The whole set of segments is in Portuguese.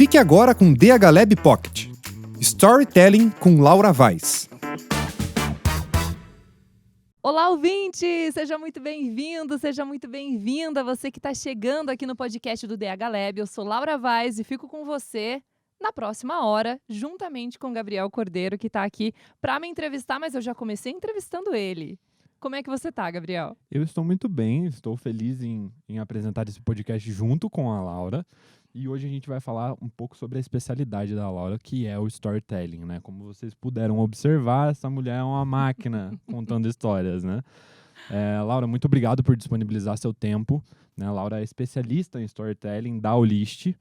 Fique agora com DH Lab Pocket. Storytelling com Laura Weiss. Olá, ouvinte! Seja muito bem-vindo, seja muito bem-vinda. Você que está chegando aqui no podcast do DH Lab. Eu sou Laura Weiss e fico com você na próxima hora, juntamente com Gabriel Cordeiro, que está aqui para me entrevistar, mas eu já comecei entrevistando ele. Como é que você tá, Gabriel? Eu estou muito bem, estou feliz em apresentar esse podcast junto com a Laura. E hoje a gente vai falar um pouco sobre a especialidade da Laura, que é o storytelling, né? Como vocês puderam observar, essa mulher é uma máquina contando histórias, né? Laura, muito obrigado por disponibilizar seu tempo, né? A Laura é especialista em storytelling da Olist,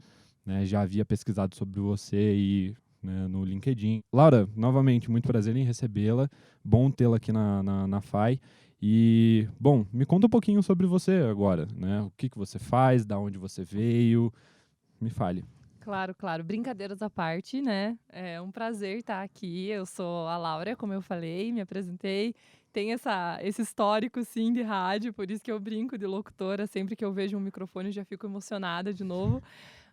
né? Já havia pesquisado sobre você no LinkedIn. Laura, novamente, muito prazer em recebê-la. Bom tê-la aqui na FAI. E, bom, me conta um pouquinho sobre você agora, né? O que você faz, da onde você veio. Me fale. Claro. Brincadeiras à parte, né? É um prazer estar aqui. Eu sou a Laura, como eu falei, me apresentei. Tem esse histórico, sim, de rádio, por isso que eu brinco de locutora. Sempre que eu vejo um microfone, eu já fico emocionada de novo.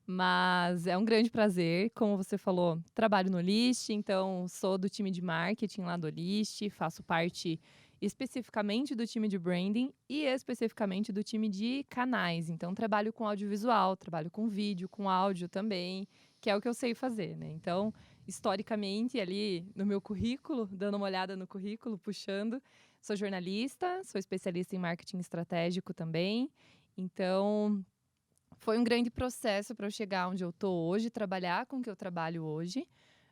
Mas é um grande prazer. Como você falou, trabalho no Olist, então sou do time de marketing lá do Olist, faço parte especificamente do time de branding e especificamente do time de canais. Então, trabalho com audiovisual, trabalho com vídeo, com áudio também, que é o que eu sei fazer, né? Então, historicamente, ali no meu currículo, dando uma olhada no currículo, puxando, sou jornalista, sou especialista em marketing estratégico também. Então, foi um grande processo para eu chegar onde eu estou hoje, trabalhar com o que eu trabalho hoje,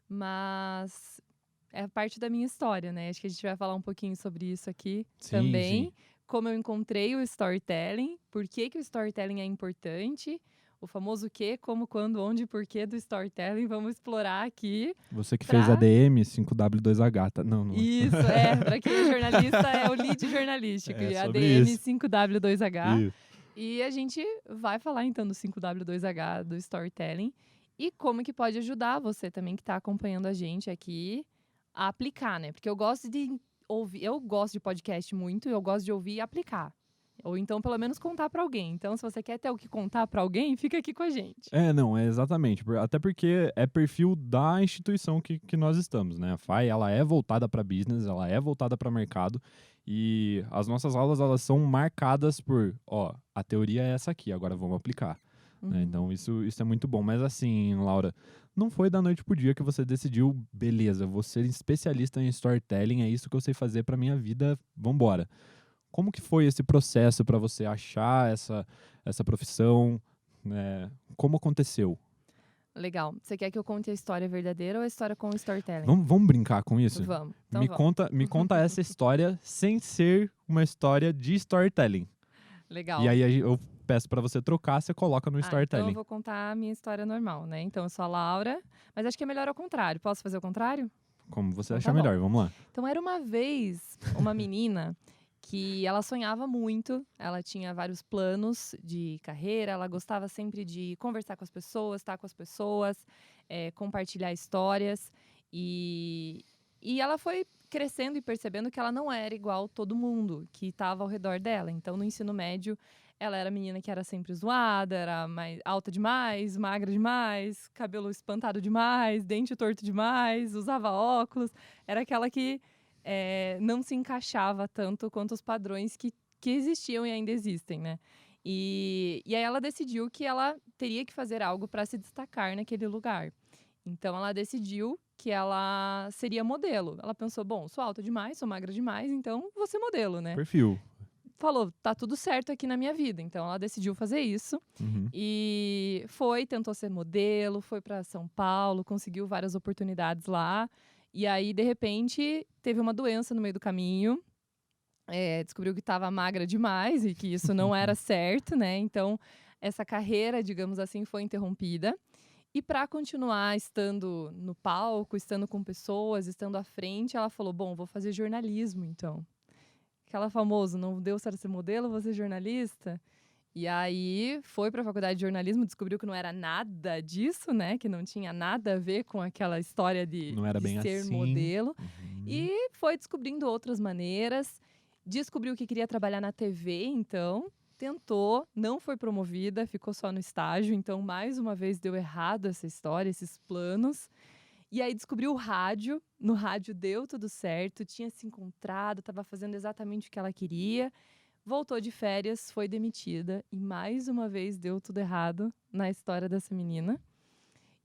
mas é parte da minha história, né? Acho que a gente vai falar um pouquinho sobre isso aqui também. Sim. Como eu encontrei o storytelling, por que o storytelling é importante, o famoso quê, como, quando, onde e porquê do storytelling. Vamos explorar aqui. Você que fez ADM, 5W2H, tá? Não. Isso, para quem é jornalista, é o lead jornalístico, e ADM 5W2H. Isso. E a gente vai falar, então, do 5W2H, do storytelling, e como que pode ajudar você também que está acompanhando a gente aqui a aplicar, né? Porque eu gosto de ouvir, eu gosto de podcast muito, eu gosto de ouvir e aplicar. Ou então, pelo menos, contar para alguém. Então, se você quer ter o que contar para alguém, fica aqui com a gente. Exatamente. Até porque é perfil da instituição que nós estamos, né? A FAI, ela é voltada para business, ela é voltada para mercado. E as nossas aulas, elas são marcadas por, a teoria é essa aqui, agora vamos aplicar. Né? Então, isso é muito bom. Mas assim, Laura, não foi da noite pro dia que você decidiu, beleza, vou ser especialista em storytelling, é isso que eu sei fazer pra minha vida, vambora. Como que foi esse processo para você achar essa profissão? Né? Como aconteceu? Legal. Você quer que eu conte a história verdadeira ou a história com o storytelling? Vamos brincar com isso? Vamos. Então me conta essa história sem ser uma história de storytelling. Legal. E aí eu peço para você trocar, você coloca no storytelling. Então eu vou contar a minha história normal, né? Então eu sou a Laura, mas acho que é melhor ao contrário. Posso fazer o contrário? Como você Então, achar tá melhor, vamos lá. Então era uma vez uma menina que ela sonhava muito, ela tinha vários planos de carreira, ela gostava sempre de conversar com as pessoas, estar com as pessoas, compartilhar histórias. E ela foi crescendo e percebendo que ela não era igual todo mundo que estava ao redor dela. Então, no ensino médio, ela era a menina que era sempre zoada, era mais alta demais, magra demais, cabelo espantado demais, dente torto demais, usava óculos. Era aquela que não se encaixava tanto quanto os padrões que existiam e ainda existem, né? E aí ela decidiu que ela teria que fazer algo para se destacar naquele lugar. Então ela decidiu que ela seria modelo. Ela pensou, bom, sou alta demais, sou magra demais, então vou ser modelo, né? Perfil. Falou, tá tudo certo aqui na minha vida. Então ela decidiu fazer isso. E tentou ser modelo, foi para São Paulo, conseguiu várias oportunidades lá. E aí, de repente, teve uma doença no meio do caminho. Descobriu que estava magra demais e que isso não era certo, né? Então, essa carreira, digamos assim, foi interrompida. E para continuar estando no palco, estando com pessoas, estando à frente, ela falou, bom, vou fazer jornalismo, então. Aquela famosa, não deu certo ser modelo, vou ser jornalista. E aí foi para a faculdade de jornalismo, descobriu que não era nada disso, né? Que não tinha nada a ver com aquela história de ser assim. modelo. E foi descobrindo outras maneiras. Descobriu que queria trabalhar na TV, então. tentou, não foi promovida, ficou só no estágio. Então, mais uma vez, deu errado essa história, esses planos. E aí descobriu o rádio. No rádio deu tudo certo, tinha se encontrado, estava fazendo exatamente o que ela queria. Voltou de férias, foi demitida. E mais uma vez deu tudo errado na história dessa menina.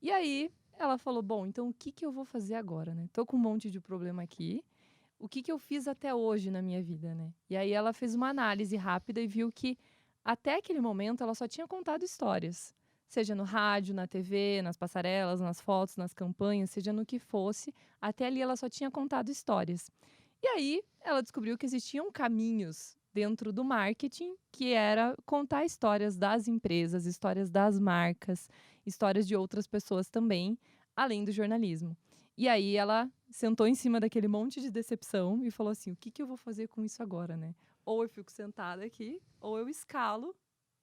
E aí ela falou, bom, então o que eu vou fazer agora, né? Tô com um monte de problema aqui. O que eu fiz até hoje na minha vida, né? E aí ela fez uma análise rápida e viu que até aquele momento ela só tinha contado histórias. Seja no rádio, na TV, nas passarelas, nas fotos, nas campanhas, seja no que fosse. Até ali ela só tinha contado histórias. E aí ela descobriu que existiam caminhos dentro do marketing, que era contar histórias das empresas, histórias das marcas, histórias de outras pessoas também, além do jornalismo. E aí ela sentou em cima daquele monte de decepção e falou assim, o que eu vou fazer com isso agora, né? Ou eu fico sentada aqui, ou eu escalo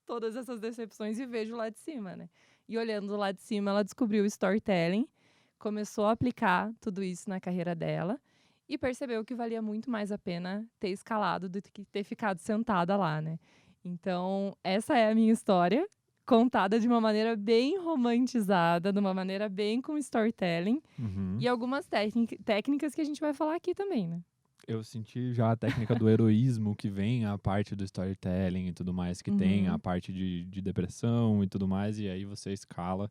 todas essas decepções e vejo lá de cima, né? E olhando lá de cima, ela descobriu o storytelling, começou a aplicar tudo isso na carreira dela e percebeu que valia muito mais a pena ter escalado do que ter ficado sentada lá, né? Então, essa é a minha história, contada de uma maneira bem romantizada, de uma maneira bem com storytelling. Uhum. E algumas técnicas que a gente vai falar aqui também, né? Eu senti já a técnica do heroísmo, que vem a parte do storytelling e tudo mais, que tem a parte de depressão e tudo mais, e aí você escala.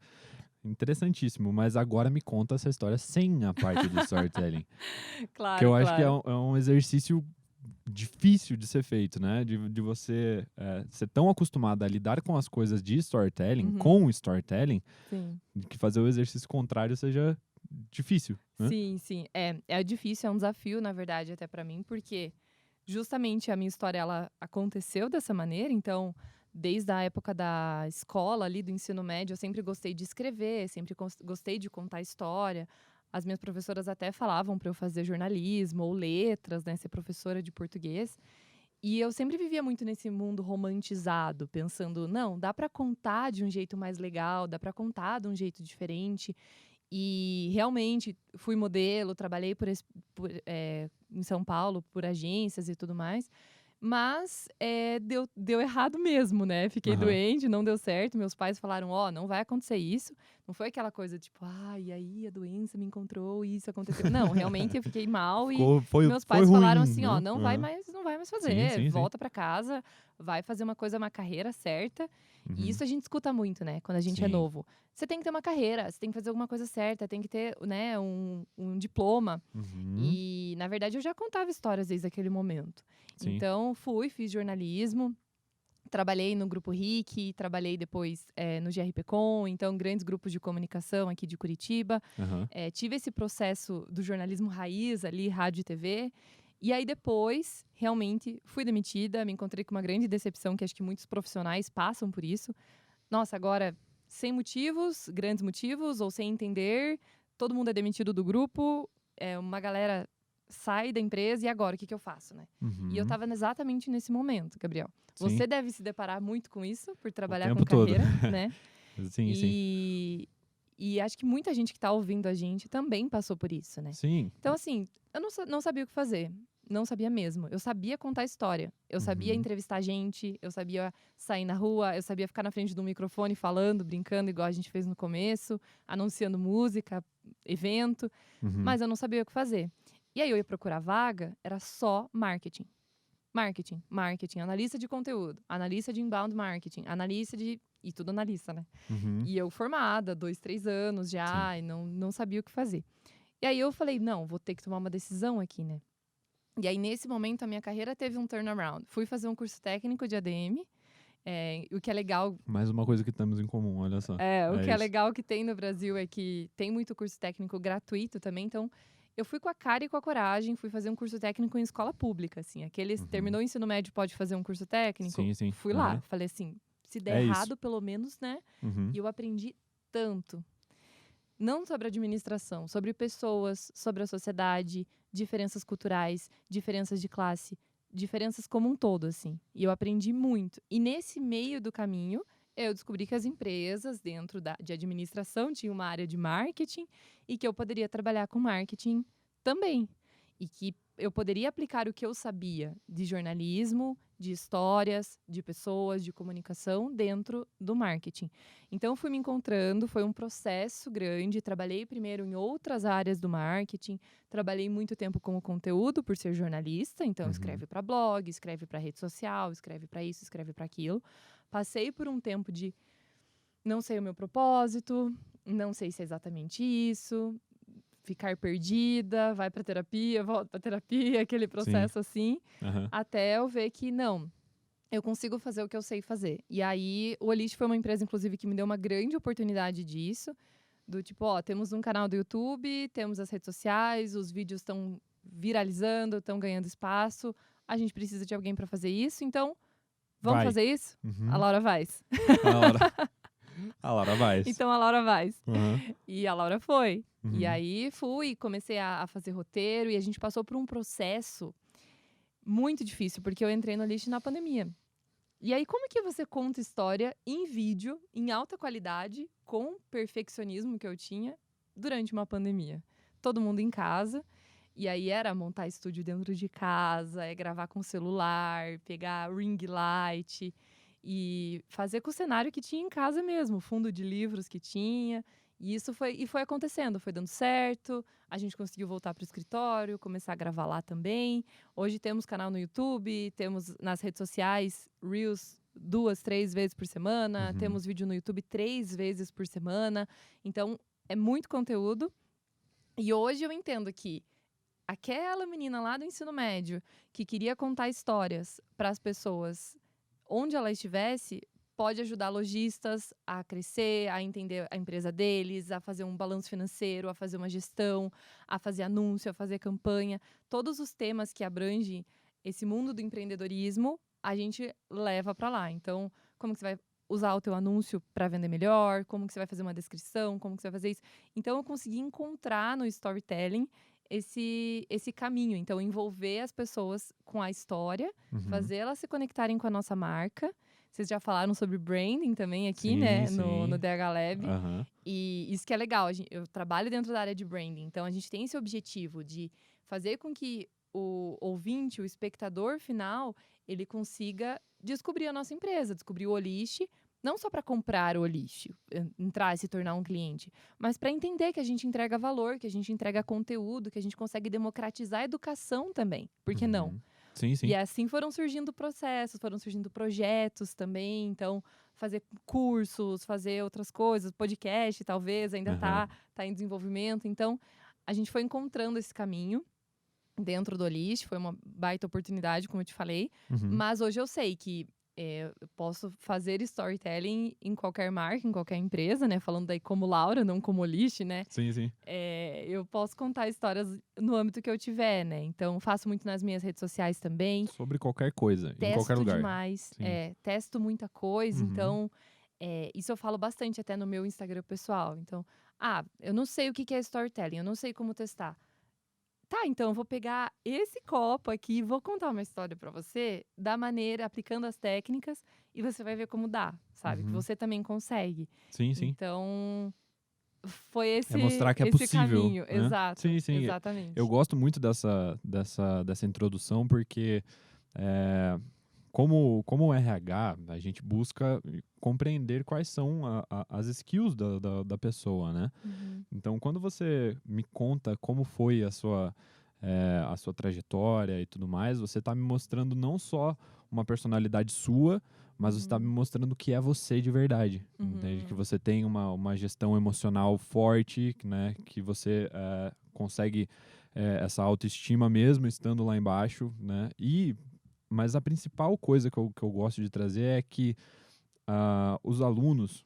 Interessantíssimo, mas agora me conta essa história sem a parte do storytelling. Claro, Que eu acho que claro. é um exercício difícil de ser feito, né? De você ser tão acostumado a lidar com as coisas de storytelling, com o storytelling, Sim. que fazer o exercício contrário seja difícil, né? Sim, sim. É difícil, é um desafio, na verdade, até pra mim, porque justamente a minha história, ela aconteceu dessa maneira. Então, desde a época da escola ali, do ensino médio, eu sempre gostei de escrever, sempre gostei de contar história. As minhas professoras até falavam para eu fazer jornalismo ou letras, né, ser professora de português. E eu sempre vivia muito nesse mundo romantizado, pensando, não, dá para contar de um jeito mais legal, dá para contar de um jeito diferente. E realmente fui modelo, trabalhei em São Paulo por agências e tudo mais. Mas deu errado mesmo, né? Fiquei Aham. doente, não deu certo. Meus pais falaram, não vai acontecer isso. Não foi aquela coisa tipo, e aí a doença me encontrou e isso aconteceu. Não, realmente eu fiquei mal e Foi meus pais falaram ruim, assim, né? não vai mais Sim, fazer. sim, sim. Volta pra casa, vai fazer uma carreira certa. E Uhum. isso a gente escuta muito, né? Quando a gente é Sim. novo. Você tem que ter uma carreira, você tem que fazer alguma coisa certa, tem que ter, né, um diploma. Uhum. E, na verdade, eu já contava histórias desde aquele momento. Sim. Então, fiz jornalismo, trabalhei no Grupo RIC, trabalhei depois no GRP Com, então, grandes grupos de comunicação aqui de Curitiba. Aham. Tive esse processo do jornalismo raiz ali, rádio e TV. E aí, depois, realmente, fui demitida, me encontrei com uma grande decepção, que acho que muitos profissionais passam por isso. Nossa, agora, sem motivos, grandes motivos, ou sem entender, todo mundo é demitido do grupo, uma galera sai da empresa, e agora, o que eu faço, né? Uhum. E eu tava exatamente nesse momento, Gabriel. Sim. Você deve se deparar muito com isso, por trabalhar tempo com todo. carreira, né? Sim, sim. E acho que muita gente que tá ouvindo a gente também passou por isso, né? Sim. Então, assim, eu não sabia o que fazer. Não sabia mesmo. Eu sabia contar história. Eu sabia Uhum. entrevistar gente. Eu sabia sair na rua. Eu sabia ficar na frente de um microfone falando, brincando, igual a gente fez no começo, anunciando música, evento. Uhum. Mas eu não sabia o que fazer. E aí eu ia procurar vaga, era só marketing. Marketing, analista de conteúdo, analista de inbound marketing, analista de... E tudo analista, né? Uhum. E eu formada, 2, 3 anos já, Sim. e não sabia o que fazer. E aí eu falei, não, vou ter que tomar uma decisão aqui, né? E aí, nesse momento, a minha carreira teve um turnaround. Fui fazer um curso técnico de ADM, o que é legal... Mais uma coisa que temos em comum, olha só. O que é isso. legal que tem no Brasil é que tem muito curso técnico gratuito também, então... Eu fui com a cara e com a coragem, fui fazer um curso técnico em escola pública, assim. Aqueles, terminou o ensino médio, pode fazer um curso técnico? Sim, sim. Fui lá, falei assim, se der É isso. errado, pelo menos, né? Uhum. E eu aprendi tanto. Não sobre administração, sobre pessoas, sobre a sociedade, diferenças culturais, diferenças de classe, diferenças como um todo, assim. E eu aprendi muito. E nesse meio do caminho, eu descobri que as empresas dentro de administração tinham uma área de marketing e que eu poderia trabalhar com marketing também. E que eu poderia aplicar o que eu sabia de jornalismo, de histórias, de pessoas, de comunicação dentro do marketing. Então, fui me encontrando, foi um processo grande. Trabalhei primeiro em outras áreas do marketing, trabalhei muito tempo com o conteúdo por ser jornalista, então escreve para blog, escreve para rede social, escreve para isso, escreve para aquilo. Passei por um tempo de não sei o meu propósito, não sei se é exatamente isso, ficar perdida, vai para terapia, volta para terapia, aquele processo assim, até eu ver que não, eu consigo fazer o que eu sei fazer. E aí, o Olist foi uma empresa, inclusive, que me deu uma grande oportunidade disso, do tipo, ó, temos um canal do YouTube, temos as redes sociais, os vídeos estão viralizando, estão ganhando espaço, a gente precisa de alguém para fazer isso, então, vamos fazer isso? A Laura Vaz. A Laura Vaz. Então, a Laura Vaz. E a Laura foi. E aí, fui, comecei a fazer roteiro, e a gente passou por um processo muito difícil, porque eu entrei no Olist na pandemia. E aí, como que você conta história em vídeo, em alta qualidade, com perfeccionismo que eu tinha, durante uma pandemia? Todo mundo em casa. E aí, era montar estúdio dentro de casa, gravar com celular, pegar ring light e fazer com o cenário que tinha em casa mesmo, fundo de livros que tinha. E isso foi acontecendo, foi dando certo. A gente conseguiu voltar para o escritório, começar a gravar lá também. Hoje temos canal no YouTube, temos nas redes sociais Reels 2, 3 vezes por semana. Temos vídeo no YouTube 3 vezes por semana. Então, é muito conteúdo. E hoje eu entendo que aquela menina lá do ensino médio que queria contar histórias para as pessoas onde ela estivesse, pode ajudar lojistas a crescer, a entender a empresa deles, a fazer um balanço financeiro, a fazer uma gestão, a fazer anúncio, a fazer campanha. Todos os temas que abrangem esse mundo do empreendedorismo, a gente leva para lá. Então, como que você vai usar o teu anúncio para vender melhor? Como que você vai fazer uma descrição? Como que você vai fazer isso? Então, eu consegui encontrar no storytelling esse caminho. Então, envolver as pessoas com a história, fazer elas se conectarem com a nossa marca. Vocês já falaram sobre branding também aqui, né? No DH Lab. E isso que é legal. Eu trabalho dentro da área de branding. Então, a gente tem esse objetivo de fazer com que o ouvinte, o espectador final, ele consiga descobrir a nossa empresa, descobrir o Olist, não só para comprar o Olist, entrar e se tornar um cliente, mas para entender que a gente entrega valor, que a gente entrega conteúdo, que a gente consegue democratizar a educação também. Por que não? Sim, sim. E assim foram surgindo processos, foram surgindo projetos também. Então, fazer cursos, fazer outras coisas, podcast talvez, ainda tá em desenvolvimento. Então, a gente foi encontrando esse caminho dentro do Olist. Foi uma baita oportunidade, como eu te falei. Mas hoje eu sei que eu posso fazer storytelling em qualquer marca, em qualquer empresa, né? Falando daí como Laura, não como Olist, né? Sim, sim. Eu posso contar histórias no âmbito que eu tiver, né? Então, faço muito nas minhas redes sociais também. Sobre qualquer coisa, em qualquer lugar. Demais, testo muita coisa. Então, isso eu falo bastante até no meu Instagram pessoal. Então, eu não sei o que é storytelling, eu não sei como testar. Tá, então eu vou pegar esse copo aqui e vou contar uma história pra você da maneira, aplicando as técnicas, e você vai ver como dá, sabe? Que você também consegue. Sim, sim. Então, foi esse mostrar que é esse possível, caminho. né? Exato, Sim, sim. exatamente. Eu gosto muito dessa introdução, porque como RH, a gente busca compreender quais são as skills da pessoa, né? Então, quando você me conta como foi a sua trajetória e tudo mais, você está me mostrando não só uma personalidade sua, mas você está me mostrando que é você de verdade. Entende? Que você tem uma gestão emocional forte, né? Que você consegue essa autoestima mesmo estando lá embaixo, né? Mas a principal coisa que eu gosto de trazer é que os alunos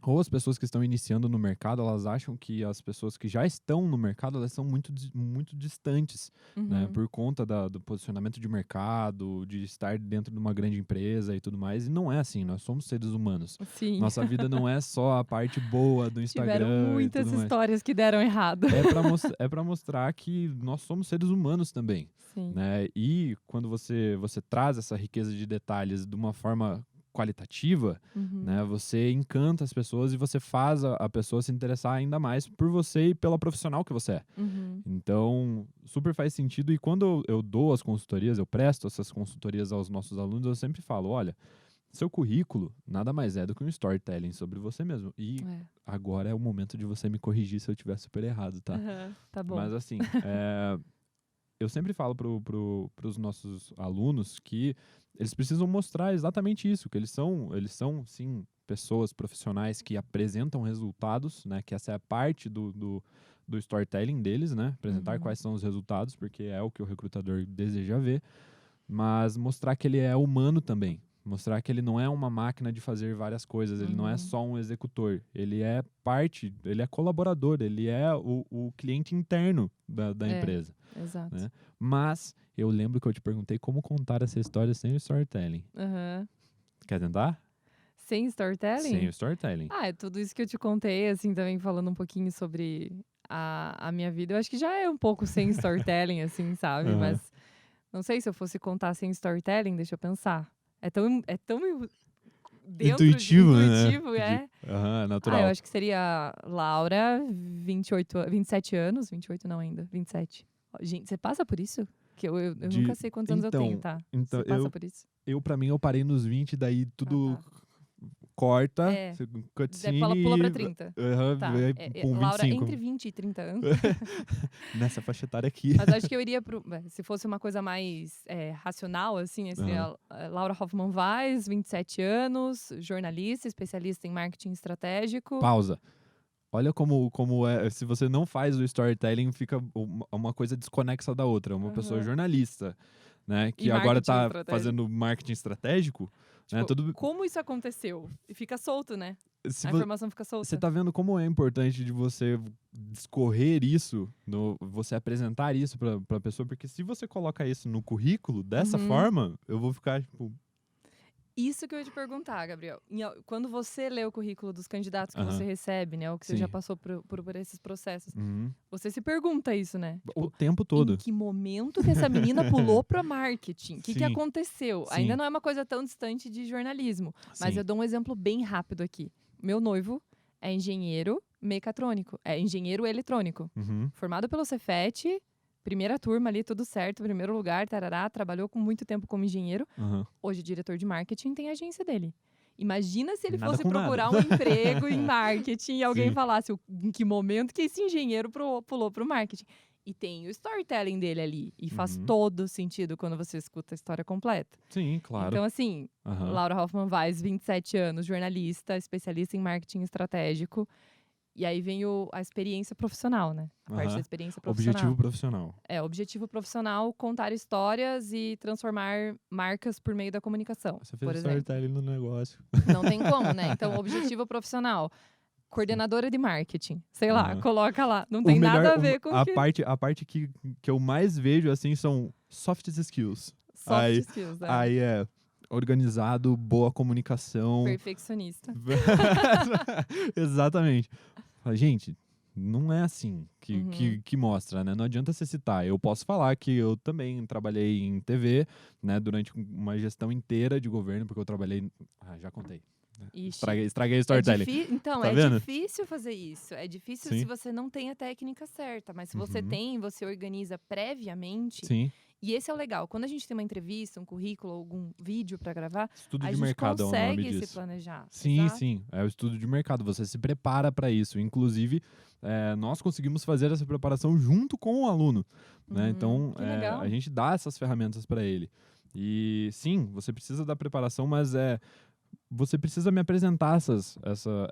ou as pessoas que estão iniciando no mercado, elas acham que as pessoas que já estão no mercado, elas são muito, muito distantes, né? Por conta do posicionamento de mercado, de estar dentro de uma grande empresa e tudo mais. E não é assim, nós somos seres humanos. Sim. Nossa vida não é só a parte boa do Instagram. Tiveram muitas e tudo histórias que deram errado. É para mostrar que nós somos seres humanos também. Sim. Né? E quando você traz essa riqueza de detalhes de uma forma qualitativa, Uhum. né? Você encanta as pessoas e você faz a pessoa se interessar ainda mais por você e pela profissional que você é. Uhum. Então, super faz sentido. E quando eu dou as consultorias, eu presto essas consultorias aos nossos alunos, eu sempre falo, olha, seu currículo nada mais é do que um storytelling sobre você mesmo. E É. agora é o momento de você me corrigir se eu estiver super errado, tá? Aham, tá bom. Mas assim, eu sempre falo pros nossos alunos que eles precisam mostrar exatamente isso, que eles são sim, pessoas profissionais que apresentam resultados, né? Que essa é a parte do storytelling deles, né? Apresentar Uhum. quais são os resultados, porque é o que o recrutador deseja ver, mas mostrar que ele é humano também. Mostrar que ele não é uma máquina de fazer várias coisas, ele não é Uhum. só um executor, ele é parte, ele é colaborador, ele é o cliente interno da É. empresa. Exato. Né? Mas eu lembro que eu te perguntei como contar essa história sem o storytelling. Aham. Quer tentar? Sem storytelling? Sem o storytelling. Ah, é tudo isso que eu te contei, assim, também falando um pouquinho sobre a minha vida. Eu acho que já é um pouco sem storytelling, assim, sabe? Aham. Mas não sei se eu fosse contar sem storytelling, deixa eu pensar. É tão dentro Intuitivo, né? intuitivo, é. Aham, Eu natural. acho que seria Laura, 27 anos. 28 não ainda, 27. Ó, gente, você passa por isso? Que eu De- nunca sei quantos anos eu tenho, então, tá? então Você passa por isso? pra mim, eu parei nos 20, daí tudo tá. corta, É. cutscene Pula pra e 30. aham, Tá. vai com Laura, 25. entre 20 e 30 anos. Nessa faixa etária aqui. Mas acho que eu iria se fosse uma coisa mais racional, assim, seria Laura Hoffman Weiss, 27 anos, jornalista, especialista em marketing estratégico. Pausa. Olha como é, se você não faz o storytelling, fica uma coisa desconexa da outra. Uma pessoa Aham. jornalista, né, que E agora marketing tá estratégico. fazendo marketing estratégico, né, Tipo, como isso aconteceu? E fica solto, né? se A vo- informação fica solta. Você tá vendo como é importante de você discorrer isso, você apresentar isso pra pessoa, porque se você coloca isso no currículo dessa Uhum. forma, eu vou ficar, tipo, Isso que eu ia te perguntar, Gabriel. Quando você lê o currículo dos candidatos que Aham. você recebe, né? Ou que você Sim. já passou por esses processos, uhum, você se pergunta isso, né? o Tipo, tempo em todo. que momento que essa menina pulou para marketing? O que Sim. aconteceu? Sim. Ainda não é uma coisa tão distante de jornalismo. Mas Sim. eu dou um exemplo bem rápido aqui. Meu noivo é engenheiro mecatrônico. É engenheiro eletrônico. Uhum, Formado pelo Cefet, primeira turma ali, tudo certo, primeiro lugar, tarará. Trabalhou com muito tempo como engenheiro. aham. Hoje, diretor de marketing tem a agência dele. Imagina se ele Nada fosse com procurar nada. um emprego em marketing e alguém Sim. falasse em que momento que esse engenheiro pulou pro marketing. E tem o storytelling dele ali. E faz Uhum. todo sentido quando você escuta a história completa. Sim, claro. Então, assim, Aham. Laura Hoffman Weiss, 27 anos, jornalista, especialista em marketing estratégico. E aí vem a experiência profissional, né? A parte Aham. da experiência profissional. Objetivo profissional. Objetivo profissional, contar histórias e transformar marcas por meio da comunicação, Você por fez exemplo. storytelling no negócio. Não tem como, né? Então, objetivo profissional. Coordenadora de marketing. Sei lá, Aham. coloca lá. Não tem nada a ver com a que... parte que eu mais vejo, assim, são soft skills. Soft aí- skills, né? Aí é organizado, boa comunicação. Perfeccionista. Exatamente. Fala, gente, não é assim Uhum. que mostra, né? Não adianta você citar. Eu posso falar que eu também trabalhei em TV, né? Durante uma gestão inteira de governo, porque eu trabalhei... já contei. Ixi. Estraguei o storytelling. Então, Tá é vendo? difícil fazer isso. É difícil Sim. se você não tem a técnica certa. Mas se você Uhum. tem, você organiza previamente. Sim. E esse é o legal. Quando a gente tem uma entrevista, um currículo, algum vídeo para gravar, Estudo a de gente mercado é o nome consegue se disso. planejar. Sim, Exato. sim. É o estudo de mercado. Você se prepara para isso. Inclusive, nós conseguimos fazer essa preparação junto com o aluno. Né? Uhum, Então, que legal. a gente dá essas ferramentas para ele. E sim, você precisa da preparação, mas você precisa me apresentar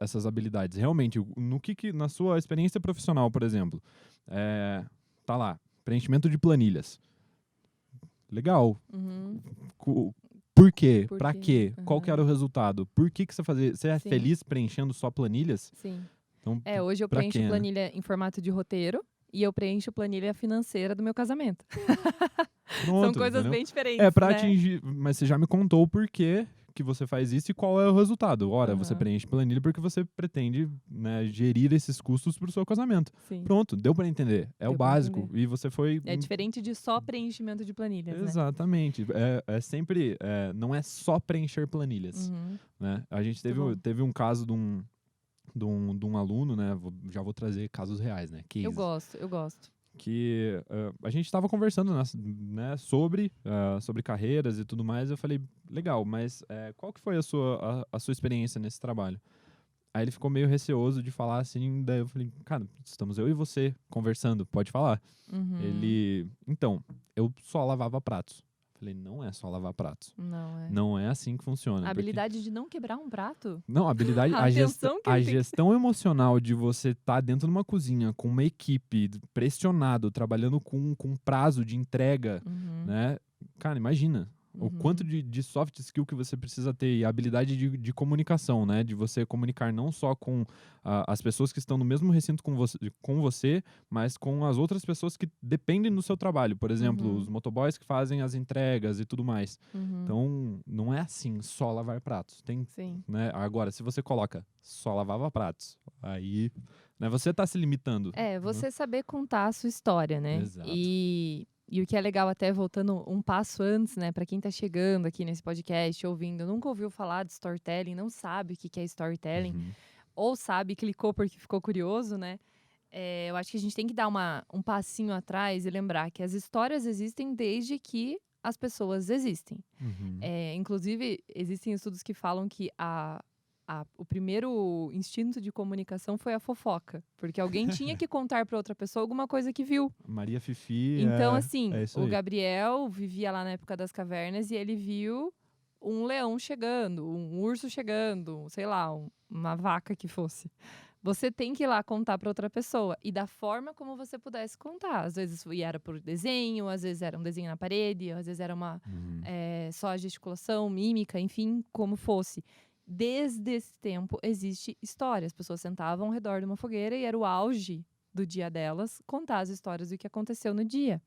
essas habilidades. Realmente, no que na sua experiência profissional, por exemplo, tá lá, preenchimento de planilhas. Legal. Uhum. Por quê? Por Pra quê? quê? Qual que era o resultado? Por que você fazia? Você é Sim. feliz preenchendo só planilhas? Sim. Então, Hoje eu pra preencho quê, né? planilha em formato de roteiro e eu preencho planilha financeira do meu casamento. São Pronto, coisas entendeu? bem diferentes, Pra né? atingir... Mas você já me contou o porquê que você faz isso e qual é o resultado. Ora, você Aham. preenche planilha porque você pretende, né, gerir esses custos pro seu casamento. Sim. Pronto, deu pra entender. É o Deu pra básico. entender. E você foi... É diferente de só preenchimento de planilhas, né? Exatamente. É sempre... não é só preencher planilhas, Uhum. né? A gente Muito bom. teve um caso de um aluno, né? Já vou trazer casos reais, né? Eu Cases. gosto. Que a gente estava conversando, né, sobre carreiras e tudo mais. Eu falei, legal, mas qual que foi a sua experiência nesse trabalho? Aí ele ficou meio receoso de falar assim. Daí eu falei, cara, estamos eu e você conversando, pode falar. Uhum. Então, eu só lavava pratos. Falei, não é só lavar pratos. Não é. Não é assim que funciona. A porque- habilidade de não quebrar um prato? Não, a habilidade, A atenção que a ele tem que- gestão emocional de você estar dentro de uma cozinha com uma equipe pressionado, trabalhando com prazo de entrega, Uhum. né? Cara, imagina o Uhum. quanto de soft skill que você precisa ter e a habilidade de comunicação, né? De você comunicar não só com as pessoas que estão no mesmo recinto com você, mas com as outras pessoas que dependem do seu trabalho. Por exemplo, Uhum. os motoboys que fazem as entregas e tudo mais. Uhum. Então, não é assim, só lavar pratos. Tem, Sim. né? Agora, se você coloca só lavava pratos, aí, né, você tá se limitando. Você saber contar a sua história, né? Exato. E o que é legal, até voltando um passo antes, né? Pra quem tá chegando aqui nesse podcast, ouvindo, nunca ouviu falar de storytelling, não sabe o que é storytelling, Uhum. ou sabe, clicou porque ficou curioso, né? Eu acho que a gente tem que dar um passinho atrás e lembrar que as histórias existem desde que as pessoas existem. Uhum. Inclusive, existem estudos que falam que o primeiro instinto de comunicação foi a fofoca. Porque alguém tinha que contar para outra pessoa alguma coisa que viu. Maria Fifi Então, assim, é isso o aí. Gabriel vivia lá na época das cavernas e ele viu um leão chegando, um urso chegando, sei lá, uma vaca que fosse. Você tem que ir lá contar para outra pessoa. E da forma como você pudesse contar. Às vezes era por desenho, às vezes era um desenho na parede, às vezes era Uhum. só a gesticulação, mímica, enfim, como fosse. Desde esse tempo existe história. As pessoas sentavam ao redor de uma fogueira e era o auge do dia delas contar as histórias do que aconteceu no dia.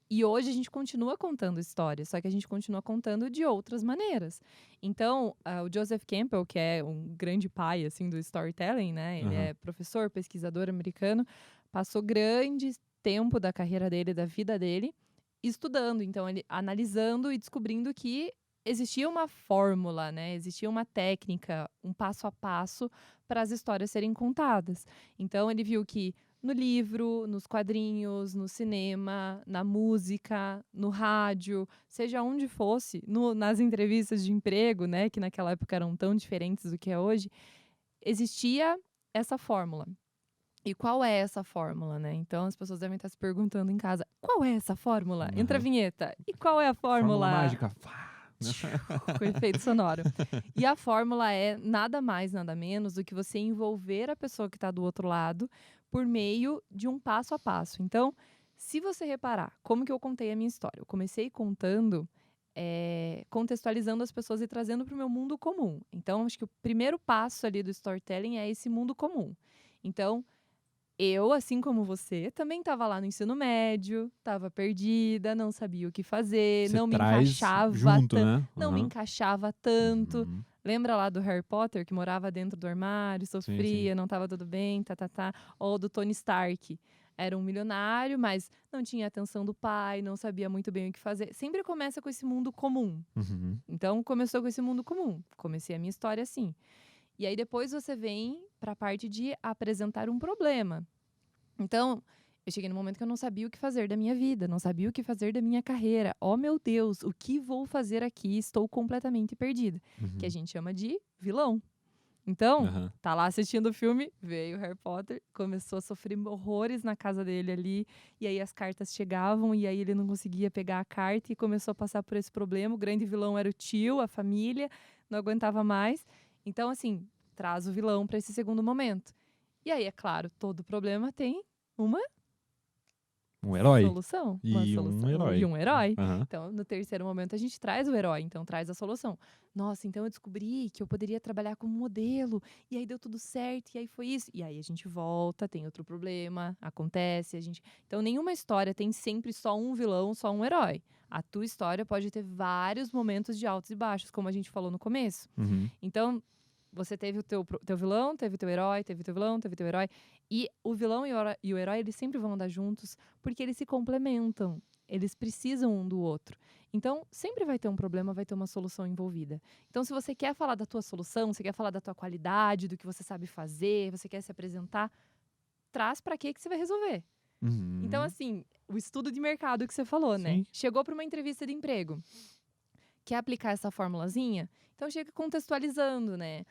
E hoje a gente continua contando histórias, só que a gente continua contando de outras maneiras. Então, o Joseph Campbell, que é um grande pai assim do storytelling, né? Ele é professor, pesquisador americano, passou grande tempo da carreira dele, da vida dele, estudando. Então, ele analisando e descobrindo que existia uma fórmula, né? Existia uma técnica, um passo a passo para as histórias serem contadas. Então, ele viu que no livro, nos quadrinhos, no cinema, na música, no rádio, seja onde fosse, nas entrevistas de emprego, né, que naquela época eram tão diferentes do que é hoje, existia essa fórmula. E qual é essa fórmula, né? Então as pessoas devem estar se perguntando em casa: qual é essa fórmula? Entra a vinheta. E qual é a Fórmula fórmula? mágica. Com efeito sonoro. E a fórmula é nada mais, nada menos do que você envolver a pessoa que está do outro lado por meio de um passo a passo. Então, se você reparar como que eu contei a minha história, eu comecei contando, contextualizando as pessoas e trazendo para o meu mundo comum. Então, acho que o primeiro passo ali do storytelling é esse mundo comum. Então, eu, assim como você, também estava lá no ensino médio, estava perdida, não sabia o que fazer, Você não me traz encaixava junto, né? não me encaixava tanto. Uhum. Lembra lá do Harry Potter, que morava dentro do armário, sofria, sim. não estava tudo bem, Ou do Tony Stark. Era um milionário, mas não tinha atenção do pai, não sabia muito bem o que fazer. Sempre começa com esse mundo comum. Uhum. Então, começou com esse mundo comum. Comecei a minha história assim. E aí, depois você vem para a parte de apresentar um problema. Então, eu cheguei no momento que eu não sabia o que fazer da minha vida, não sabia o que fazer da minha carreira. Oh, meu Deus, o que vou fazer aqui? Estou completamente perdida. Uhum. Que a gente chama de vilão. Então, Uhum. tá lá assistindo o filme, veio o Harry Potter, começou a sofrer horrores na casa dele ali, e aí as cartas chegavam, e aí ele não conseguia pegar a carta e começou a passar por esse problema. O grande vilão era o tio, a família, não aguentava mais. Então, assim, traz o vilão para esse segundo momento. E aí, é claro, todo problema tem uma Um herói. solução. E uma um solução. herói. E um herói. Aham. Então, no terceiro momento, a gente traz o herói, então traz a solução. Nossa, então eu descobri que eu poderia trabalhar como modelo, e aí deu tudo certo, e aí foi isso. E aí a gente volta, tem outro problema, acontece, a gente... Então, nenhuma história tem sempre só um vilão, só um herói. A tua história pode ter vários momentos de altos e baixos, como a gente falou no começo. Uhum. Então, você teve o teu vilão, teve o teu herói, teve o teu vilão, teve o teu herói. E o vilão e o herói, eles sempre vão andar juntos porque eles se complementam. Eles precisam um do outro. Então, sempre vai ter um problema, vai ter uma solução envolvida. Então, se você quer falar da tua solução, você quer falar da tua qualidade, do que você sabe fazer, você quer se apresentar, traz para que você vai resolver. Uhum. Então, assim, o estudo de mercado que você falou, né? Sim. Chegou para uma entrevista de emprego. Quer aplicar essa formulazinha? Então chega contextualizando, né?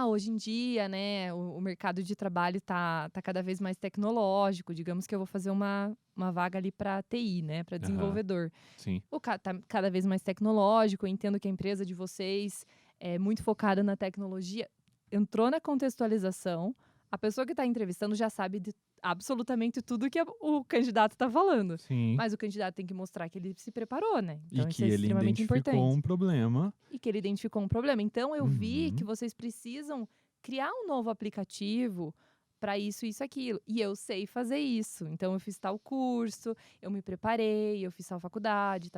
Hoje em dia, né, o mercado de trabalho tá cada vez mais tecnológico. Digamos que eu vou fazer uma vaga ali para TI, né, para desenvolvedor. Sim. Tá cada vez mais tecnológico. Eu entendo que a empresa de vocês é muito focada na tecnologia. Entrou na contextualização, a pessoa que está entrevistando já sabe de absolutamente tudo que o candidato está falando. Sim. Mas o candidato tem que mostrar que ele se preparou, né? Então, E isso que é ele extremamente identificou importante. um problema. E que ele identificou um problema. Então, eu vi Uhum. que vocês precisam criar um novo aplicativo para isso, isso, aquilo. E eu sei fazer isso. Então, eu fiz tal curso, eu me preparei, eu fiz tal faculdade,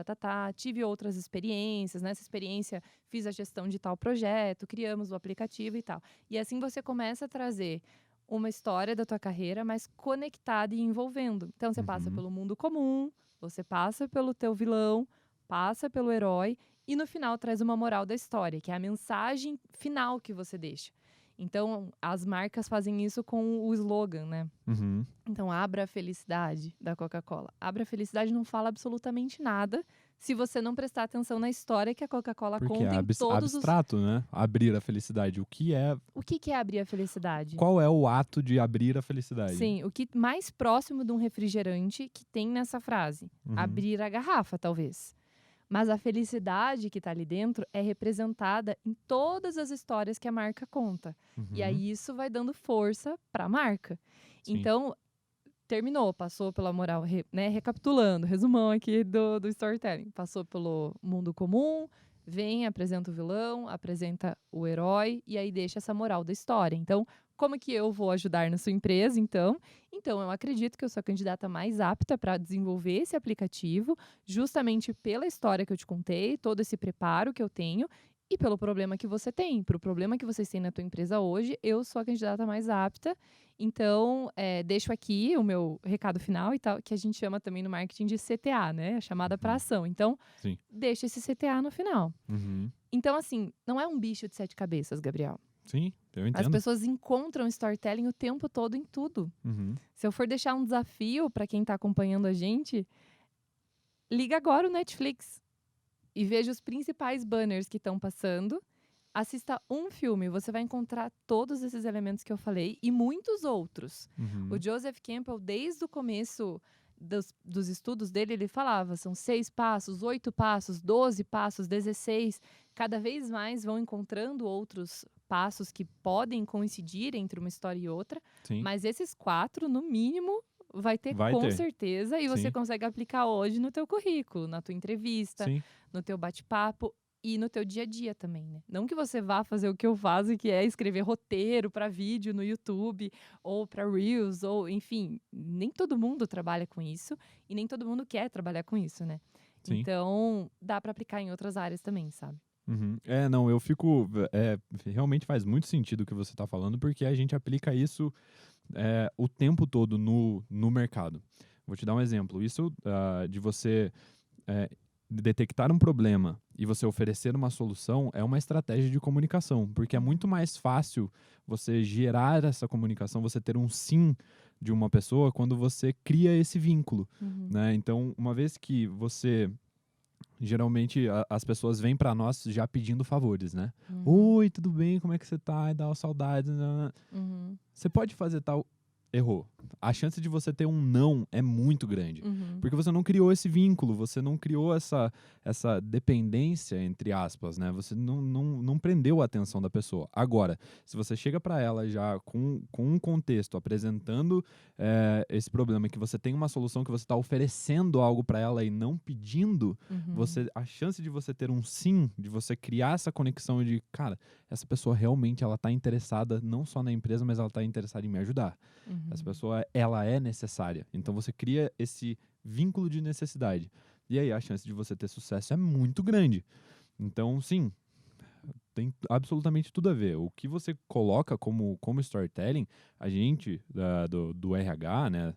tive outras experiências. Nessa experiência, fiz a gestão de tal projeto, criamos o aplicativo e tal. E assim você começa a trazer uma história da tua carreira mais conectada e envolvendo. Então, você passa Uhum. pelo mundo comum, você passa pelo teu vilão, passa pelo herói e no final traz uma moral da história, que é a mensagem final que você deixa. Então, as marcas fazem isso com o slogan, né? Uhum. Então, abra a felicidade da Coca-Cola. Abra a felicidade não fala absolutamente nada se você não prestar atenção na história que a Coca-Cola Porque conta é em todos os... abstrato, né? Abrir a felicidade. O que é... O que é abrir a felicidade? Qual é o ato de abrir a felicidade? Sim, o que mais próximo de um refrigerante que tem nessa frase. Uhum. Abrir a garrafa, talvez. Mas a felicidade que está ali dentro é representada em todas as histórias que a marca conta. Uhum. E aí isso vai dando força para a marca. Sim. Então, terminou, passou pela moral, né? Recapitulando, resumão aqui do storytelling. Passou pelo mundo comum, vem, apresenta o vilão, apresenta o herói e aí deixa essa moral da história. Então, como que eu vou ajudar na sua empresa, então? Então, eu acredito que eu sou a candidata mais apta para desenvolver esse aplicativo, justamente pela história que eu te contei, todo esse preparo que eu tenho e pelo problema que você tem. Para o problema que vocês têm na tua empresa hoje, eu sou a candidata mais apta. Então, deixo aqui o meu recado final e tal, que a gente chama também no marketing de CTA, né? A chamada para ação. Então, Sim. deixa esse CTA no final. Uhum. Então, assim, não é um bicho de 7 cabeças, Gabriel. Sim, eu entendo. As pessoas encontram storytelling o tempo todo em tudo. Uhum. Se eu for deixar um desafio para quem está acompanhando a gente, liga agora o Netflix e veja os principais banners que estão passando. Assista um filme, você vai encontrar todos esses elementos que eu falei e muitos outros. Uhum. O Joseph Campbell, desde o começo dos estudos dele, ele falava, são 6 passos, 8 passos, 12 passos, 16. Cada vez mais vão encontrando outros passos que podem coincidir entre uma história e outra. Sim. Mas esses 4, no mínimo, vai ter Vai com ter. certeza. E você Sim. consegue aplicar hoje no teu currículo, na tua entrevista, Sim. no teu bate-papo e no teu dia a dia também, né? Não que você vá fazer o que eu faço, que é escrever roteiro para vídeo no YouTube ou para Reels, ou enfim, nem todo mundo trabalha com isso e nem todo mundo quer trabalhar com isso, né? Sim. Então, dá para aplicar em outras áreas também, sabe? Uhum. Não, eu fico... realmente faz muito sentido o que você está falando, porque a gente aplica isso o tempo todo no mercado. Vou te dar um exemplo. Isso de você detectar um problema e você oferecer uma solução é uma estratégia de comunicação, porque é muito mais fácil você gerar essa comunicação, você ter um sim de uma pessoa quando você cria esse vínculo, né? Então, uma vez que você... Geralmente as pessoas vêm para nós já pedindo favores, né? Oi, tudo bem? Como é que você tá? Dá uma saudade. Você pode fazer tal... Errou. a chance de você ter um não é muito grande. Uhum. Porque você não criou esse vínculo, você não criou essa dependência, entre aspas, né? Você não prendeu a atenção da pessoa. Agora, se você chega para ela já com um contexto, apresentando esse problema, que você tem uma solução, que você está oferecendo algo para ela e não pedindo, a chance de você ter um sim, de você criar essa conexão de, cara, essa pessoa realmente ela tá interessada não só na empresa, mas ela tá interessada em me ajudar. Essa pessoa, ela é necessária. Então você cria esse vínculo de necessidade. E aí a chance de você ter sucesso é muito grande. Então, sim, tem absolutamente tudo a ver. O que você coloca como storytelling, a gente do RH, né,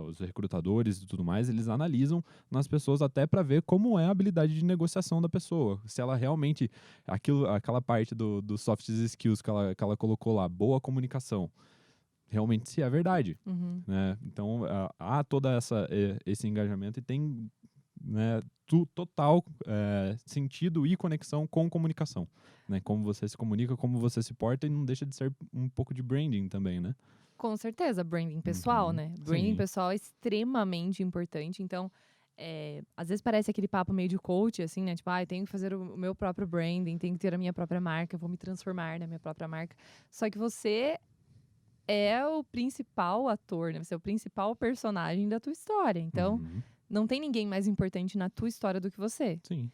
os recrutadores e tudo mais, eles analisam nas pessoas até para ver como é a habilidade de negociação da pessoa. Se ela realmente, aquela parte do soft skills que ela colocou lá, boa comunicação, realmente se é verdade. Né? Então, há todo esse engajamento e tem, né, total sentido e conexão com comunicação. Né? Como você se comunica, como você se porta, e não deixa de ser um pouco de branding também, né? Com certeza, branding pessoal, né? Branding Sim. pessoal é extremamente importante. Então, às vezes parece aquele papo meio de coach, assim, né? Tipo, eu tenho que fazer o meu próprio branding, tenho que ter a minha própria marca, eu vou me transformar na minha própria marca. Só que você é o principal ator, né? Você é o principal personagem da tua história. Então, não tem ninguém mais importante na tua história do que você. Sim.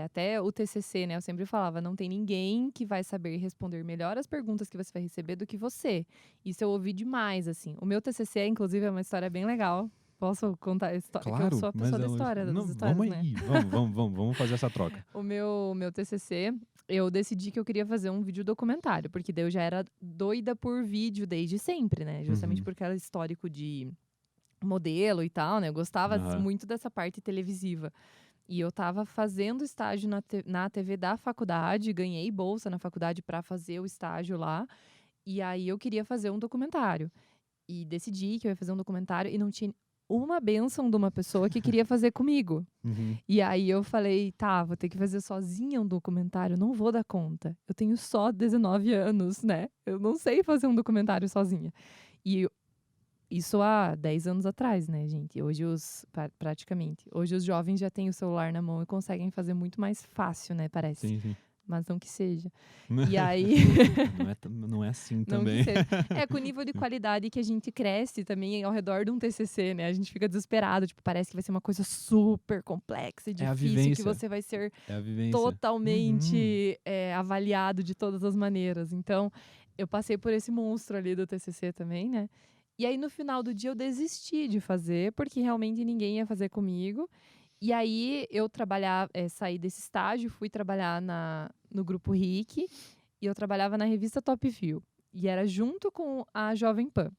Até o TCC, né? Eu sempre falava, não tem ninguém que vai saber responder melhor as perguntas que você vai receber do que você. Isso eu ouvi demais, assim. O meu TCC, inclusive, é uma história bem legal. Posso contar a história? Claro, que eu sou a pessoa da história, das histórias, vamos né? aí, vamos fazer essa troca. O meu TCC, eu decidi que eu queria fazer um vídeo documentário, porque daí eu já era doida por vídeo desde sempre, né? Justamente por aquele histórico de modelo e tal, né? Eu gostava muito dessa parte televisiva. E eu tava fazendo estágio na TV da faculdade, ganhei bolsa na faculdade para fazer o estágio lá. E aí eu queria fazer um documentário. E decidi que eu ia fazer um documentário e não tinha uma bênção de uma pessoa que queria fazer comigo. E aí eu falei, tá, vou ter que fazer sozinha um documentário, não vou dar conta. Eu tenho só 19 anos, né? Eu não sei fazer um documentário sozinha. E isso há 10 anos atrás, né, gente? Hoje praticamente. Hoje os jovens já têm o celular na mão e conseguem fazer muito mais fácil, né, parece. Sim. Mas não que seja. E aí... não é assim não também. que seja. Com o nível de qualidade que a gente cresce também ao redor de um TCC, né? A gente fica desesperado, tipo, parece que vai ser uma coisa super complexa e difícil, que você vai ser totalmente avaliado de todas as maneiras. Então, eu passei por esse monstro ali do TCC também, né? E aí, no final do dia, eu desisti de fazer, porque realmente ninguém ia fazer comigo. E aí, eu saí desse estágio, fui trabalhar no Grupo RIC, e eu trabalhava na revista Top View. E era junto com a Jovem Pan.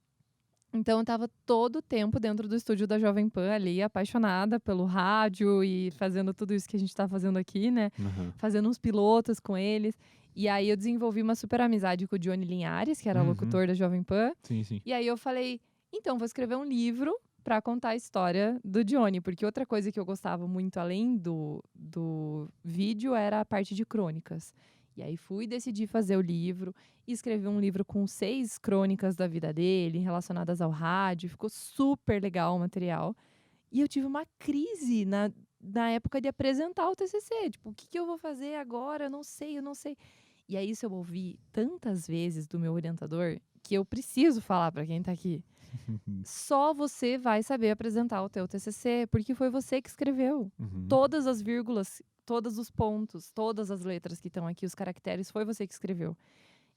Então, eu tava todo o tempo dentro do estúdio da Jovem Pan ali, apaixonada pelo rádio e fazendo tudo isso que a gente tá fazendo aqui, né? Fazendo uns pilotos com eles. E aí, eu desenvolvi uma super amizade com o Johnny Linhares, que era locutor da Jovem Pan. Sim. E aí, eu falei, então, vou escrever um livro para contar a história do Johnny. Porque outra coisa que eu gostava muito, além do vídeo, era a parte de crônicas. E aí decidi fazer o livro e escrevi um livro com 6 crônicas da vida dele, relacionadas ao rádio. Ficou super legal o material. E eu tive uma crise na época de apresentar o TCC. Tipo, o que eu vou fazer agora? Eu não sei. E aí isso eu ouvi tantas vezes do meu orientador que eu preciso falar para quem tá aqui. Só você vai saber apresentar o teu TCC, porque foi você que escreveu. Todas as vírgulas, todos os pontos, todas as letras que estão aqui, os caracteres, foi você que escreveu.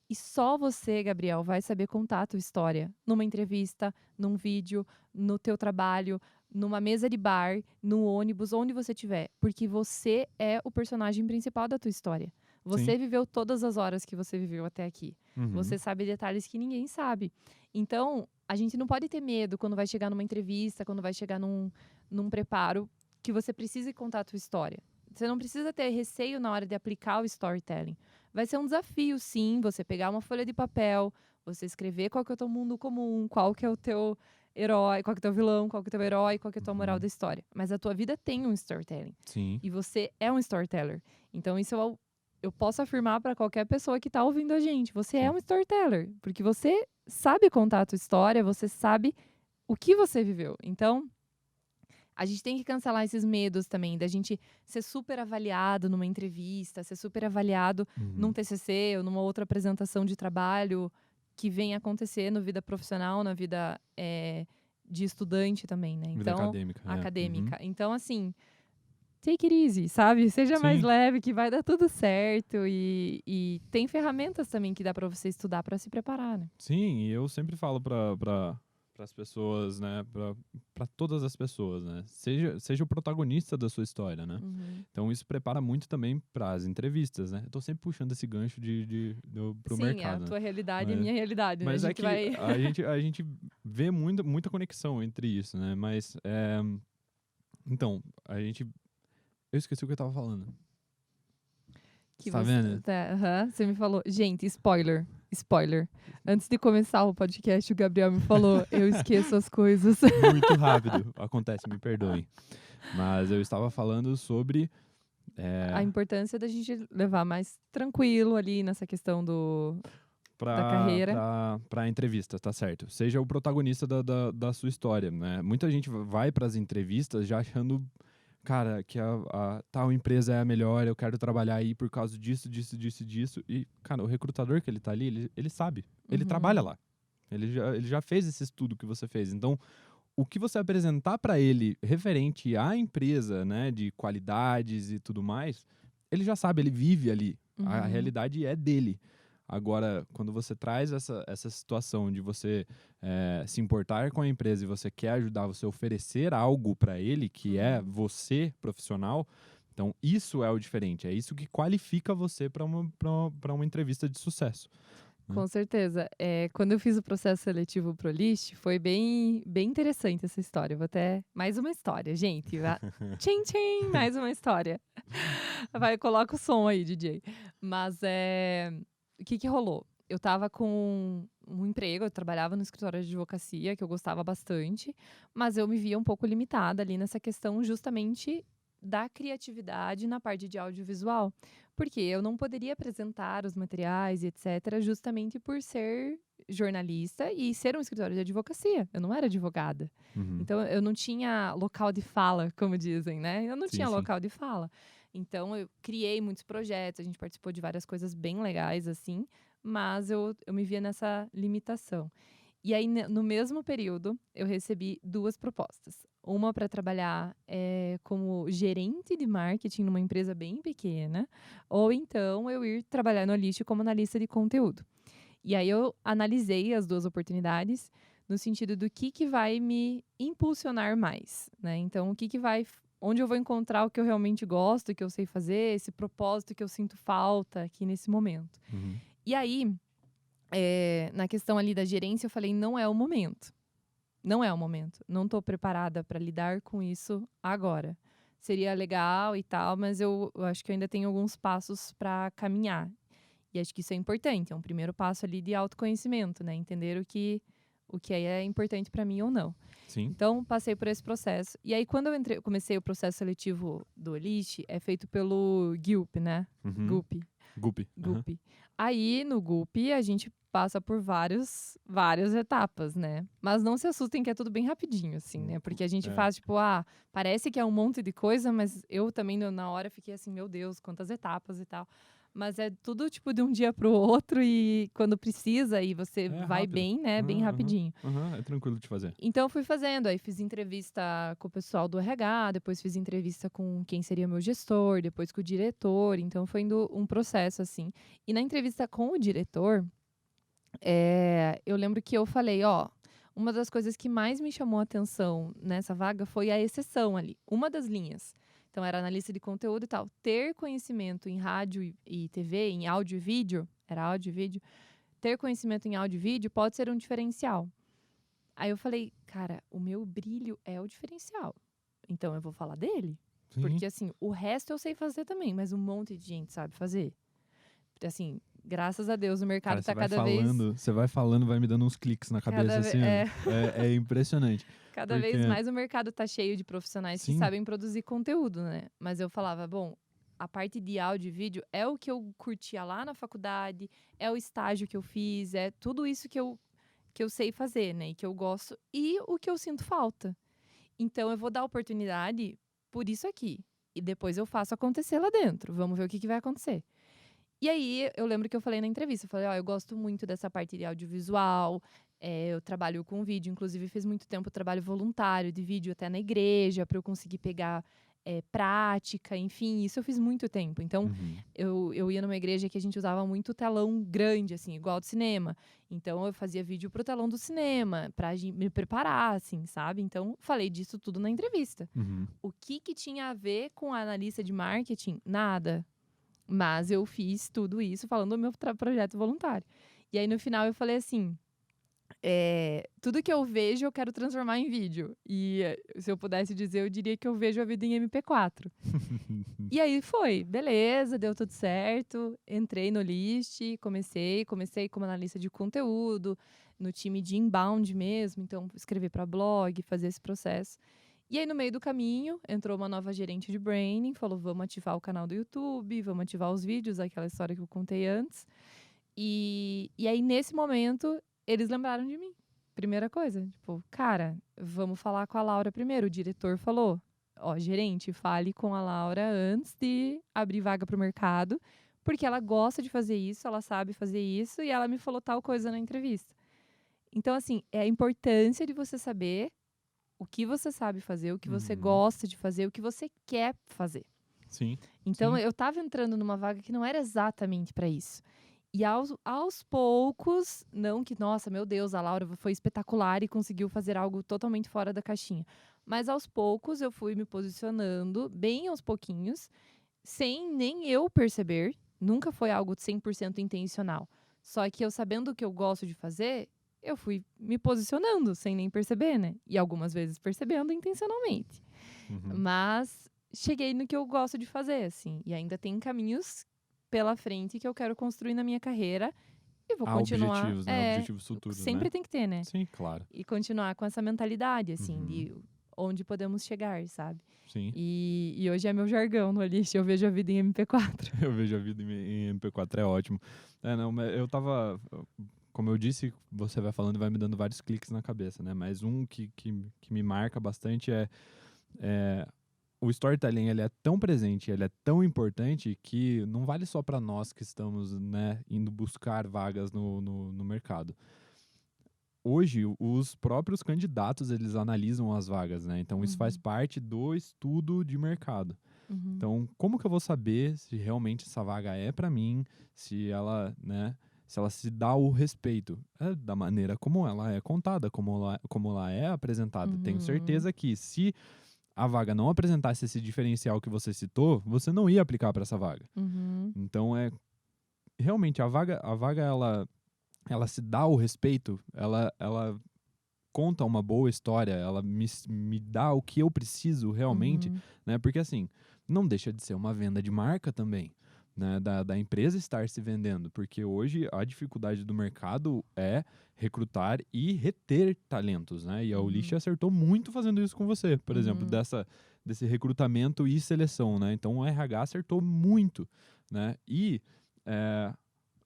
E só você, Gabriel, vai saber contar a tua história. Numa entrevista, num vídeo, no teu trabalho, numa mesa de bar, no ônibus, onde você estiver. Porque você é o personagem principal da tua história. Você viveu todas as horas que você viveu até aqui. Você sabe detalhes que ninguém sabe. Então, a gente não pode ter medo quando vai chegar numa entrevista, quando vai chegar num preparo, que você precise contar a tua história. Você não precisa ter receio na hora de aplicar o storytelling. Vai ser um desafio, sim, você pegar uma folha de papel, você escrever qual que é o teu mundo comum, qual que é o teu herói, qual que é o teu vilão, qual que é o teu herói, qual que é a tua moral da história. Mas a tua vida tem um storytelling. Sim. E você é um storyteller. Então, isso é eu posso afirmar para qualquer pessoa que tá ouvindo a gente, você é um storyteller, porque você sabe contar a tua história, você sabe o que você viveu. Então, a gente tem que cancelar esses medos também, da gente ser super avaliado numa entrevista, ser super avaliado num TCC ou numa outra apresentação de trabalho que vem acontecer na vida profissional, na vida de estudante também, né? Vida Então, acadêmica. acadêmica. Então, assim, take it easy, sabe? Seja mais Sim. leve, que vai dar tudo certo. E tem ferramentas também que dá pra você estudar pra se preparar, né? Sim, e eu sempre falo para as pessoas, né, para todas as pessoas, né, seja o protagonista da sua história, né. Então isso prepara muito também para as entrevistas, né. Eu tô sempre puxando esse gancho pro Sim, mercado, a né. tua realidade e a Mas- minha realidade, né? A Mas é gente que vai... a gente vê muita conexão entre isso, né. Mas então eu esqueci o que eu tava falando. Que Tá você, vendo? você me falou. Gente, spoiler. Antes de começar o podcast, o Gabriel me falou: eu esqueço as coisas. Muito rápido. Acontece, me perdoem. Mas eu estava falando sobre A importância da gente levar mais tranquilo ali nessa questão da carreira. pra entrevista, tá certo. Seja o protagonista da sua história, né? Muita gente vai pras entrevistas já achando, cara, que a tal empresa é a melhor, eu quero trabalhar aí por causa disso. E, cara, o recrutador que ele tá ali, ele sabe. Ele trabalha lá. Ele já fez esse estudo que você fez. Então, o que você apresentar pra ele referente à empresa, né, de qualidades e tudo mais, ele já sabe, ele vive ali. A realidade é dele. Agora, quando você traz essa situação de você se importar com a empresa e você quer ajudar, você oferecer algo para ele, que é você, profissional, então isso é o diferente. É isso que qualifica você para uma entrevista de sucesso. Com certeza. Quando eu fiz o processo seletivo pro List, foi bem interessante essa história. Vou até... Mais uma história, gente. Tchim, tchim, mais uma história. Vai, coloca o som aí, DJ. Mas o que rolou? Eu tava com um emprego, eu trabalhava no escritório de advocacia, que eu gostava bastante, mas eu me via um pouco limitada ali nessa questão justamente da criatividade na parte de audiovisual. Porque eu não poderia apresentar os materiais, etc., justamente por ser jornalista e ser um escritório de advocacia. Eu não era advogada. Então, eu não tinha local de fala, como dizem, né? Eu não tinha local de fala. Então, eu criei muitos projetos, a gente participou de várias coisas bem legais, assim, mas eu me via nessa limitação. E aí, no mesmo período, eu recebi 2 propostas. Uma para trabalhar como gerente de marketing numa empresa bem pequena, ou então eu ir trabalhar no List como analista de conteúdo. E aí eu analisei as 2 oportunidades no sentido do que vai me impulsionar mais, né? Então, onde eu vou encontrar o que eu realmente gosto, o que eu sei fazer, esse propósito que eu sinto falta aqui nesse momento. E aí, na questão ali da gerência, eu falei, não é o momento. Não é o momento. Não estou preparada para lidar com isso agora. Seria legal e tal, mas eu acho que eu ainda tenho alguns passos para caminhar. E acho que isso é importante. É um primeiro passo ali de autoconhecimento, né? Entender o que é importante para mim ou não. Sim. Então, passei por esse processo. E aí, quando eu comecei o processo seletivo do List, é feito pelo GUP, né? GUP. Aí, no GUP, a gente passa por várias etapas, né? Mas não se assustem que é tudo bem rapidinho, assim, né? Porque a gente faz, tipo, parece que é um monte de coisa, mas eu também, na hora, fiquei assim, meu Deus, quantas etapas e tal. Mas é tudo, tipo, de um dia pro outro e quando precisa e você vai rápido. bem, né? Bem rapidinho. É tranquilo de fazer. Então, eu fui fazendo. Aí, fiz entrevista com o pessoal do RH, depois fiz entrevista com quem seria meu gestor, depois com o diretor. Então, foi indo um processo, assim. E na entrevista com o diretor, eu lembro que eu falei, uma das coisas que mais me chamou a atenção nessa vaga foi a exceção ali. Uma das linhas. Então, era analista de conteúdo e tal. Ter conhecimento em rádio e TV, em áudio e vídeo, era áudio e vídeo, ter conhecimento em áudio e vídeo pode ser um diferencial. Aí eu falei, cara, o meu brilho é o diferencial. Então, eu vou falar dele. Sim. Porque, assim, o resto eu sei fazer também, mas um monte de gente sabe fazer. Assim, graças a Deus, o mercado tá cada vez... Você vai falando, vai me dando uns cliques na cabeça, assim. É impressionante. Vez mais o mercado tá cheio de profissionais que Sim. sabem produzir conteúdo, né? Mas eu falava, bom, a parte de áudio e vídeo é o que eu curtia lá na faculdade, é o estágio que eu fiz, é tudo isso que eu sei fazer, né? E que eu gosto e o que eu sinto falta. Então, eu vou dar oportunidade por isso aqui. E depois eu faço acontecer lá dentro. Vamos ver o que vai acontecer. E aí, eu lembro que eu falei na entrevista, eu falei, ó, eu gosto muito dessa parte de audiovisual, eu trabalho com vídeo, inclusive fiz muito tempo trabalho voluntário de vídeo até na igreja, para eu conseguir pegar prática, enfim, isso eu fiz muito tempo. Então, Uhum. eu ia numa igreja que a gente usava muito telão grande, assim, igual do cinema. Então, eu fazia vídeo pro telão do cinema, pra me preparar, assim, sabe? Então, falei disso tudo na entrevista. Uhum. O que tinha a ver com a analista de marketing? Nada. Mas eu fiz tudo isso falando do meu projeto voluntário. E aí, no final, eu falei assim, tudo que eu vejo, eu quero transformar em vídeo. E se eu pudesse dizer, eu diria que eu vejo a vida em MP4. E aí foi, beleza, deu tudo certo. Entrei no List, comecei como analista de conteúdo, no time de inbound mesmo. Então, escrever para blog, fazer esse processo. E aí, no meio do caminho, entrou uma nova gerente de branding, falou, vamos ativar o canal do YouTube, vamos ativar os vídeos, aquela história que eu contei antes. E aí, nesse momento, eles lembraram de mim. Primeira coisa, tipo, cara, vamos falar com a Laura primeiro. O diretor falou, ó, gerente, fale com a Laura antes de abrir vaga pro mercado, porque ela gosta de fazer isso, ela sabe fazer isso, e ela me falou tal coisa na entrevista. Então, assim, é a importância de você saber o que você sabe fazer, o que você gosta de fazer, o que você quer fazer. Sim. Então, Sim. eu tava entrando numa vaga que não era exatamente para isso. E aos poucos, não que, nossa, meu Deus, a Laura foi espetacular e conseguiu fazer algo totalmente fora da caixinha. Mas aos poucos eu fui me posicionando, bem aos pouquinhos, sem nem eu perceber. Nunca foi algo 100% intencional. Só que eu sabendo o que eu gosto de fazer, eu fui me posicionando sem nem perceber, né? E algumas vezes percebendo intencionalmente. Uhum. Mas cheguei no que eu gosto de fazer, assim. E ainda tem caminhos pela frente que eu quero construir na minha carreira. E vou continuar. Objetivos, né? Objetivos futuros, Sempre né? tem que ter, né? Sim, claro. E continuar com essa mentalidade, assim, Uhum. de onde podemos chegar, sabe? Sim. E hoje é meu jargão no List, eu vejo a vida em MP4. Eu vejo a vida em MP4, é ótimo. Não, mas eu tava... Como eu disse, você vai falando e vai me dando vários cliques na cabeça, né? Mas um que me marca bastante é o storytelling. Ele é tão presente, ele é tão importante que não vale só para nós que estamos, né, indo buscar vagas no mercado. Hoje, os próprios candidatos, eles analisam as vagas, né? Então, isso faz parte do estudo de mercado. Uhum. Então, como que eu vou saber se realmente essa vaga é para mim, se ela, né, se ela se dá o respeito? Da maneira como ela é contada, como ela é apresentada. Tenho certeza que se a vaga não apresentasse esse diferencial que você citou, você não ia aplicar para essa vaga. Uhum. Então, realmente, a vaga ela se dá o respeito, ela conta uma boa história, ela me dá o que eu preciso realmente, né? Porque assim, não deixa de ser uma venda de marca também, né? Da empresa estar se vendendo, porque hoje a dificuldade do mercado é recrutar e reter talentos, né? E a Ulisha acertou muito fazendo isso com você, por exemplo, desse recrutamento e seleção, né? Então o RH acertou muito, né? E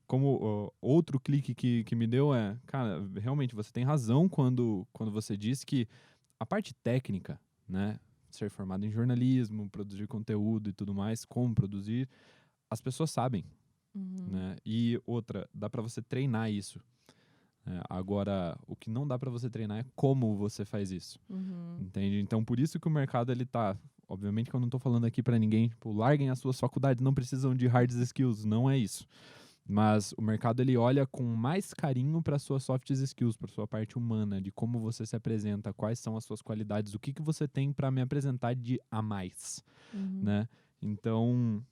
como outro clique que me deu cara, realmente você tem razão quando você diz que a parte técnica, né, ser formado em jornalismo, produzir conteúdo e tudo mais, como produzir, as pessoas sabem, né? E outra, dá para você treinar isso. Agora, o que não dá para você treinar é como você faz isso, entende? Então, por isso que o mercado, ele tá... Obviamente que eu não tô falando aqui para ninguém, tipo, larguem as suas faculdades, não precisam de hard skills, não é isso. Mas o mercado, ele olha com mais carinho para suas soft skills, para sua parte humana, de como você se apresenta, quais são as suas qualidades, o que você tem para me apresentar de a mais, né? Então,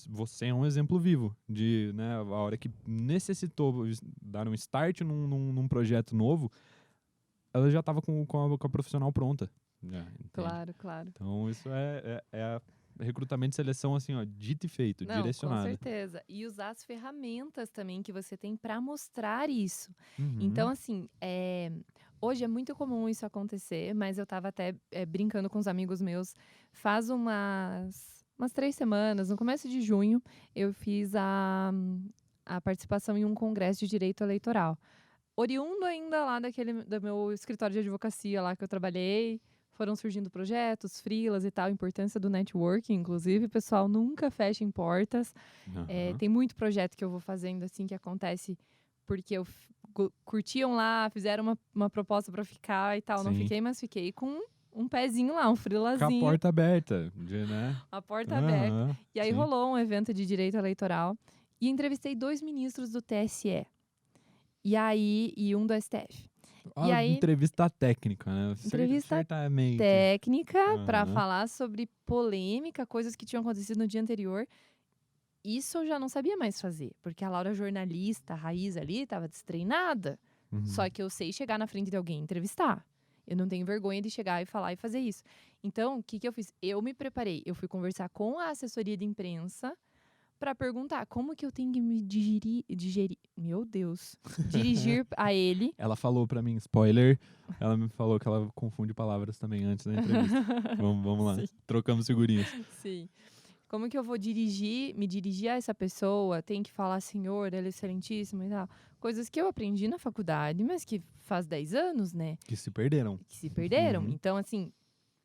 você é um exemplo vivo de, né, a hora que necessitou dar um start num projeto novo, ela já estava com a profissional pronta. Claro, claro. Então, isso recrutamento e seleção, assim, ó, dito e feito, Não, direcionado. com certeza. E usar as ferramentas também que você tem para mostrar isso. Então, assim, hoje é muito comum isso acontecer, mas eu tava até brincando com os amigos meus. Faz umas 3 semanas, no começo de junho, eu fiz a participação em um congresso de direito eleitoral. Oriundo ainda lá do meu escritório de advocacia lá que eu trabalhei, foram surgindo projetos, freelas e tal, a importância do networking, inclusive, pessoal, nunca fechem portas. Aham. Tem muito projeto que eu vou fazendo, assim, que acontece porque curtiam lá, fizeram uma proposta pra ficar e tal. Não Sim. fiquei, mas fiquei com um pezinho lá, um Com a freelazinho, porta aberta, né? a porta aberta. Aham, E aí sim. rolou um evento de direito eleitoral e entrevistei 2 ministros do TSE. E um do STF. E aí, Entrevista técnica, né? entrevista Certamente. técnica pra Aham. falar sobre polêmica, coisas que tinham acontecido no dia anterior. Isso eu já não sabia mais fazer, porque a Laura jornalista, raiz ali, estava destreinada. Uhum. Só que eu sei chegar na frente de alguém e entrevistar. Eu não tenho vergonha de chegar e falar e fazer isso. Então, o que eu fiz? Eu me preparei. Eu fui conversar com a assessoria de imprensa para perguntar como que eu tenho que me meu Deus, dirigir a ele. Ela falou pra mim, spoiler, ela me falou que ela confunde palavras também antes da entrevista. Vamos lá, Sim. trocamos figurinhas. Sim. Como que eu vou me dirigir a essa pessoa? Tem que falar senhor, ele é excelentíssimo e tal. Coisas que eu aprendi na faculdade, mas que faz 10 anos, né? Que se perderam. Que se perderam. Uhum. Então, assim,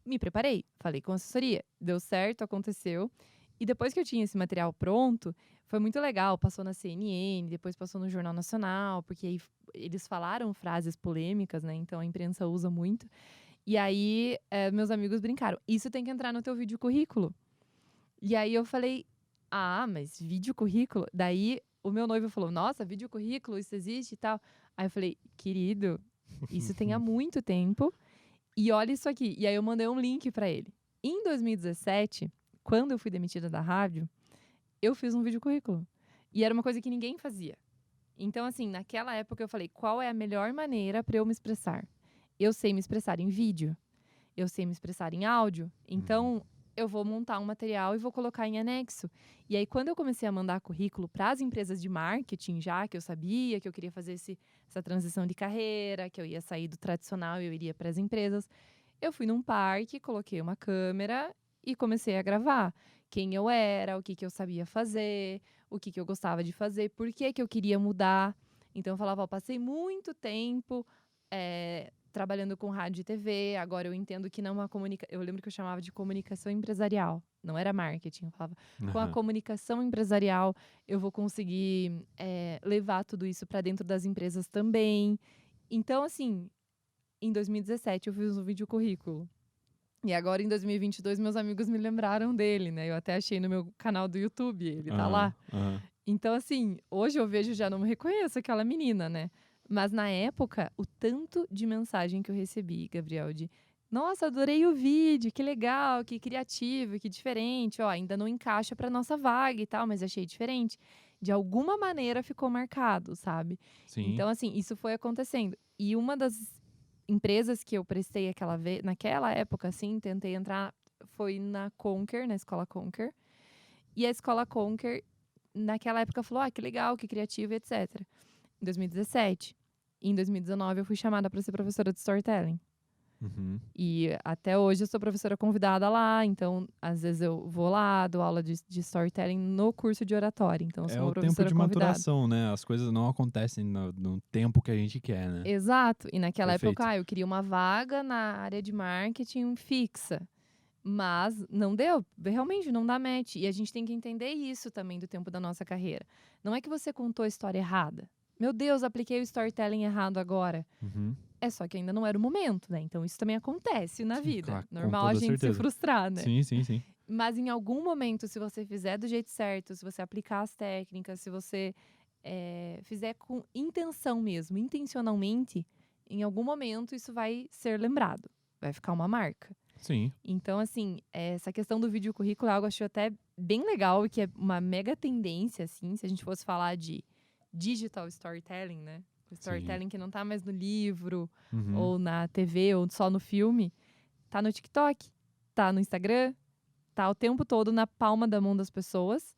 me preparei. Falei com a assessoria. Deu certo, aconteceu. E depois que eu tinha esse material pronto, foi muito legal. Passou na CNN, depois passou no Jornal Nacional, porque aí eles falaram frases polêmicas, né? Então a imprensa usa muito. E aí, meus amigos brincaram. Isso tem que entrar no teu vídeo currículo. E aí eu falei, mas vídeo currículo? Daí o meu noivo falou, nossa, vídeo currículo, isso existe e tal. Aí eu falei, querido, isso tem há muito tempo. E olha isso aqui. E aí eu mandei um link pra ele. Em 2017, quando eu fui demitida da rádio, eu fiz um vídeo currículo. E era uma coisa que ninguém fazia. Então, assim, naquela época eu falei, qual é a melhor maneira pra eu me expressar? Eu sei me expressar em vídeo. Eu sei me expressar em áudio. Então, eu vou montar um material e vou colocar em anexo. E aí, quando eu comecei a mandar currículo para as empresas de marketing, já que eu sabia que eu queria fazer essa transição de carreira, que eu ia sair do tradicional e eu iria para as empresas, eu fui num parque, coloquei uma câmera e comecei a gravar. Quem eu era, o que eu sabia fazer, o que eu gostava de fazer, por que eu queria mudar. Então, eu falava, passei muito tempo trabalhando com rádio e TV, agora eu entendo que não é uma eu lembro que eu chamava de comunicação empresarial, não era marketing, eu falava, com a Aham. comunicação empresarial eu vou conseguir levar tudo isso para dentro das empresas também. Então, assim, em 2017 eu fiz um vídeo currículo. E agora, em 2022, meus amigos me lembraram dele, né? Eu até achei no meu canal do YouTube, ele tá lá. Aham. Então, assim, hoje eu vejo já não me reconheço aquela menina, né? Mas na época, o tanto de mensagem que eu recebi, Gabriel, de nossa, adorei o vídeo, que legal, que criativo, que diferente, ó, ainda não encaixa pra nossa vaga e tal, mas achei diferente. De alguma maneira ficou marcado, sabe? Sim. Então, assim, isso foi acontecendo. E uma das empresas que eu prestei naquela época, assim, tentei entrar, foi na Conquer, na Escola Conquer. E a Escola Conquer, naquela época, falou, que legal, que criativo, etc. Em 2017. E em 2019 eu fui chamada para ser professora de storytelling. Uhum. E até hoje eu sou professora convidada lá, então às vezes eu vou lá, dou aula de storytelling no curso de oratória. Então eu sou É uma o tempo professora de convidada. maturação, né? As coisas não acontecem no tempo que a gente quer, né? Exato. E naquela Perfeito. época eu queria uma vaga na área de marketing fixa. Mas não deu, realmente não dá match. E a gente tem que entender isso também do tempo da nossa carreira. Não é que você contou a história errada. Meu Deus, apliquei o storytelling errado agora. Uhum. É só que ainda não era o momento, né? Então isso também acontece na vida. Claro, com Normal a toda gente se certeza. frustrar, né? Sim, sim, sim. Mas em algum momento, se você fizer do jeito certo, se você aplicar as técnicas, se você fizer com intenção mesmo, intencionalmente, em algum momento isso vai ser lembrado. Vai ficar uma marca. Sim. Então, assim, essa questão do vídeo currículo é algo que eu acho até bem legal e que é uma mega tendência, assim, se a gente fosse falar de digital storytelling, né? O storytelling que não tá mais no livro, Uhum. ou na TV, ou só no filme. Tá no TikTok, tá no Instagram, tá o tempo todo na palma da mão das pessoas.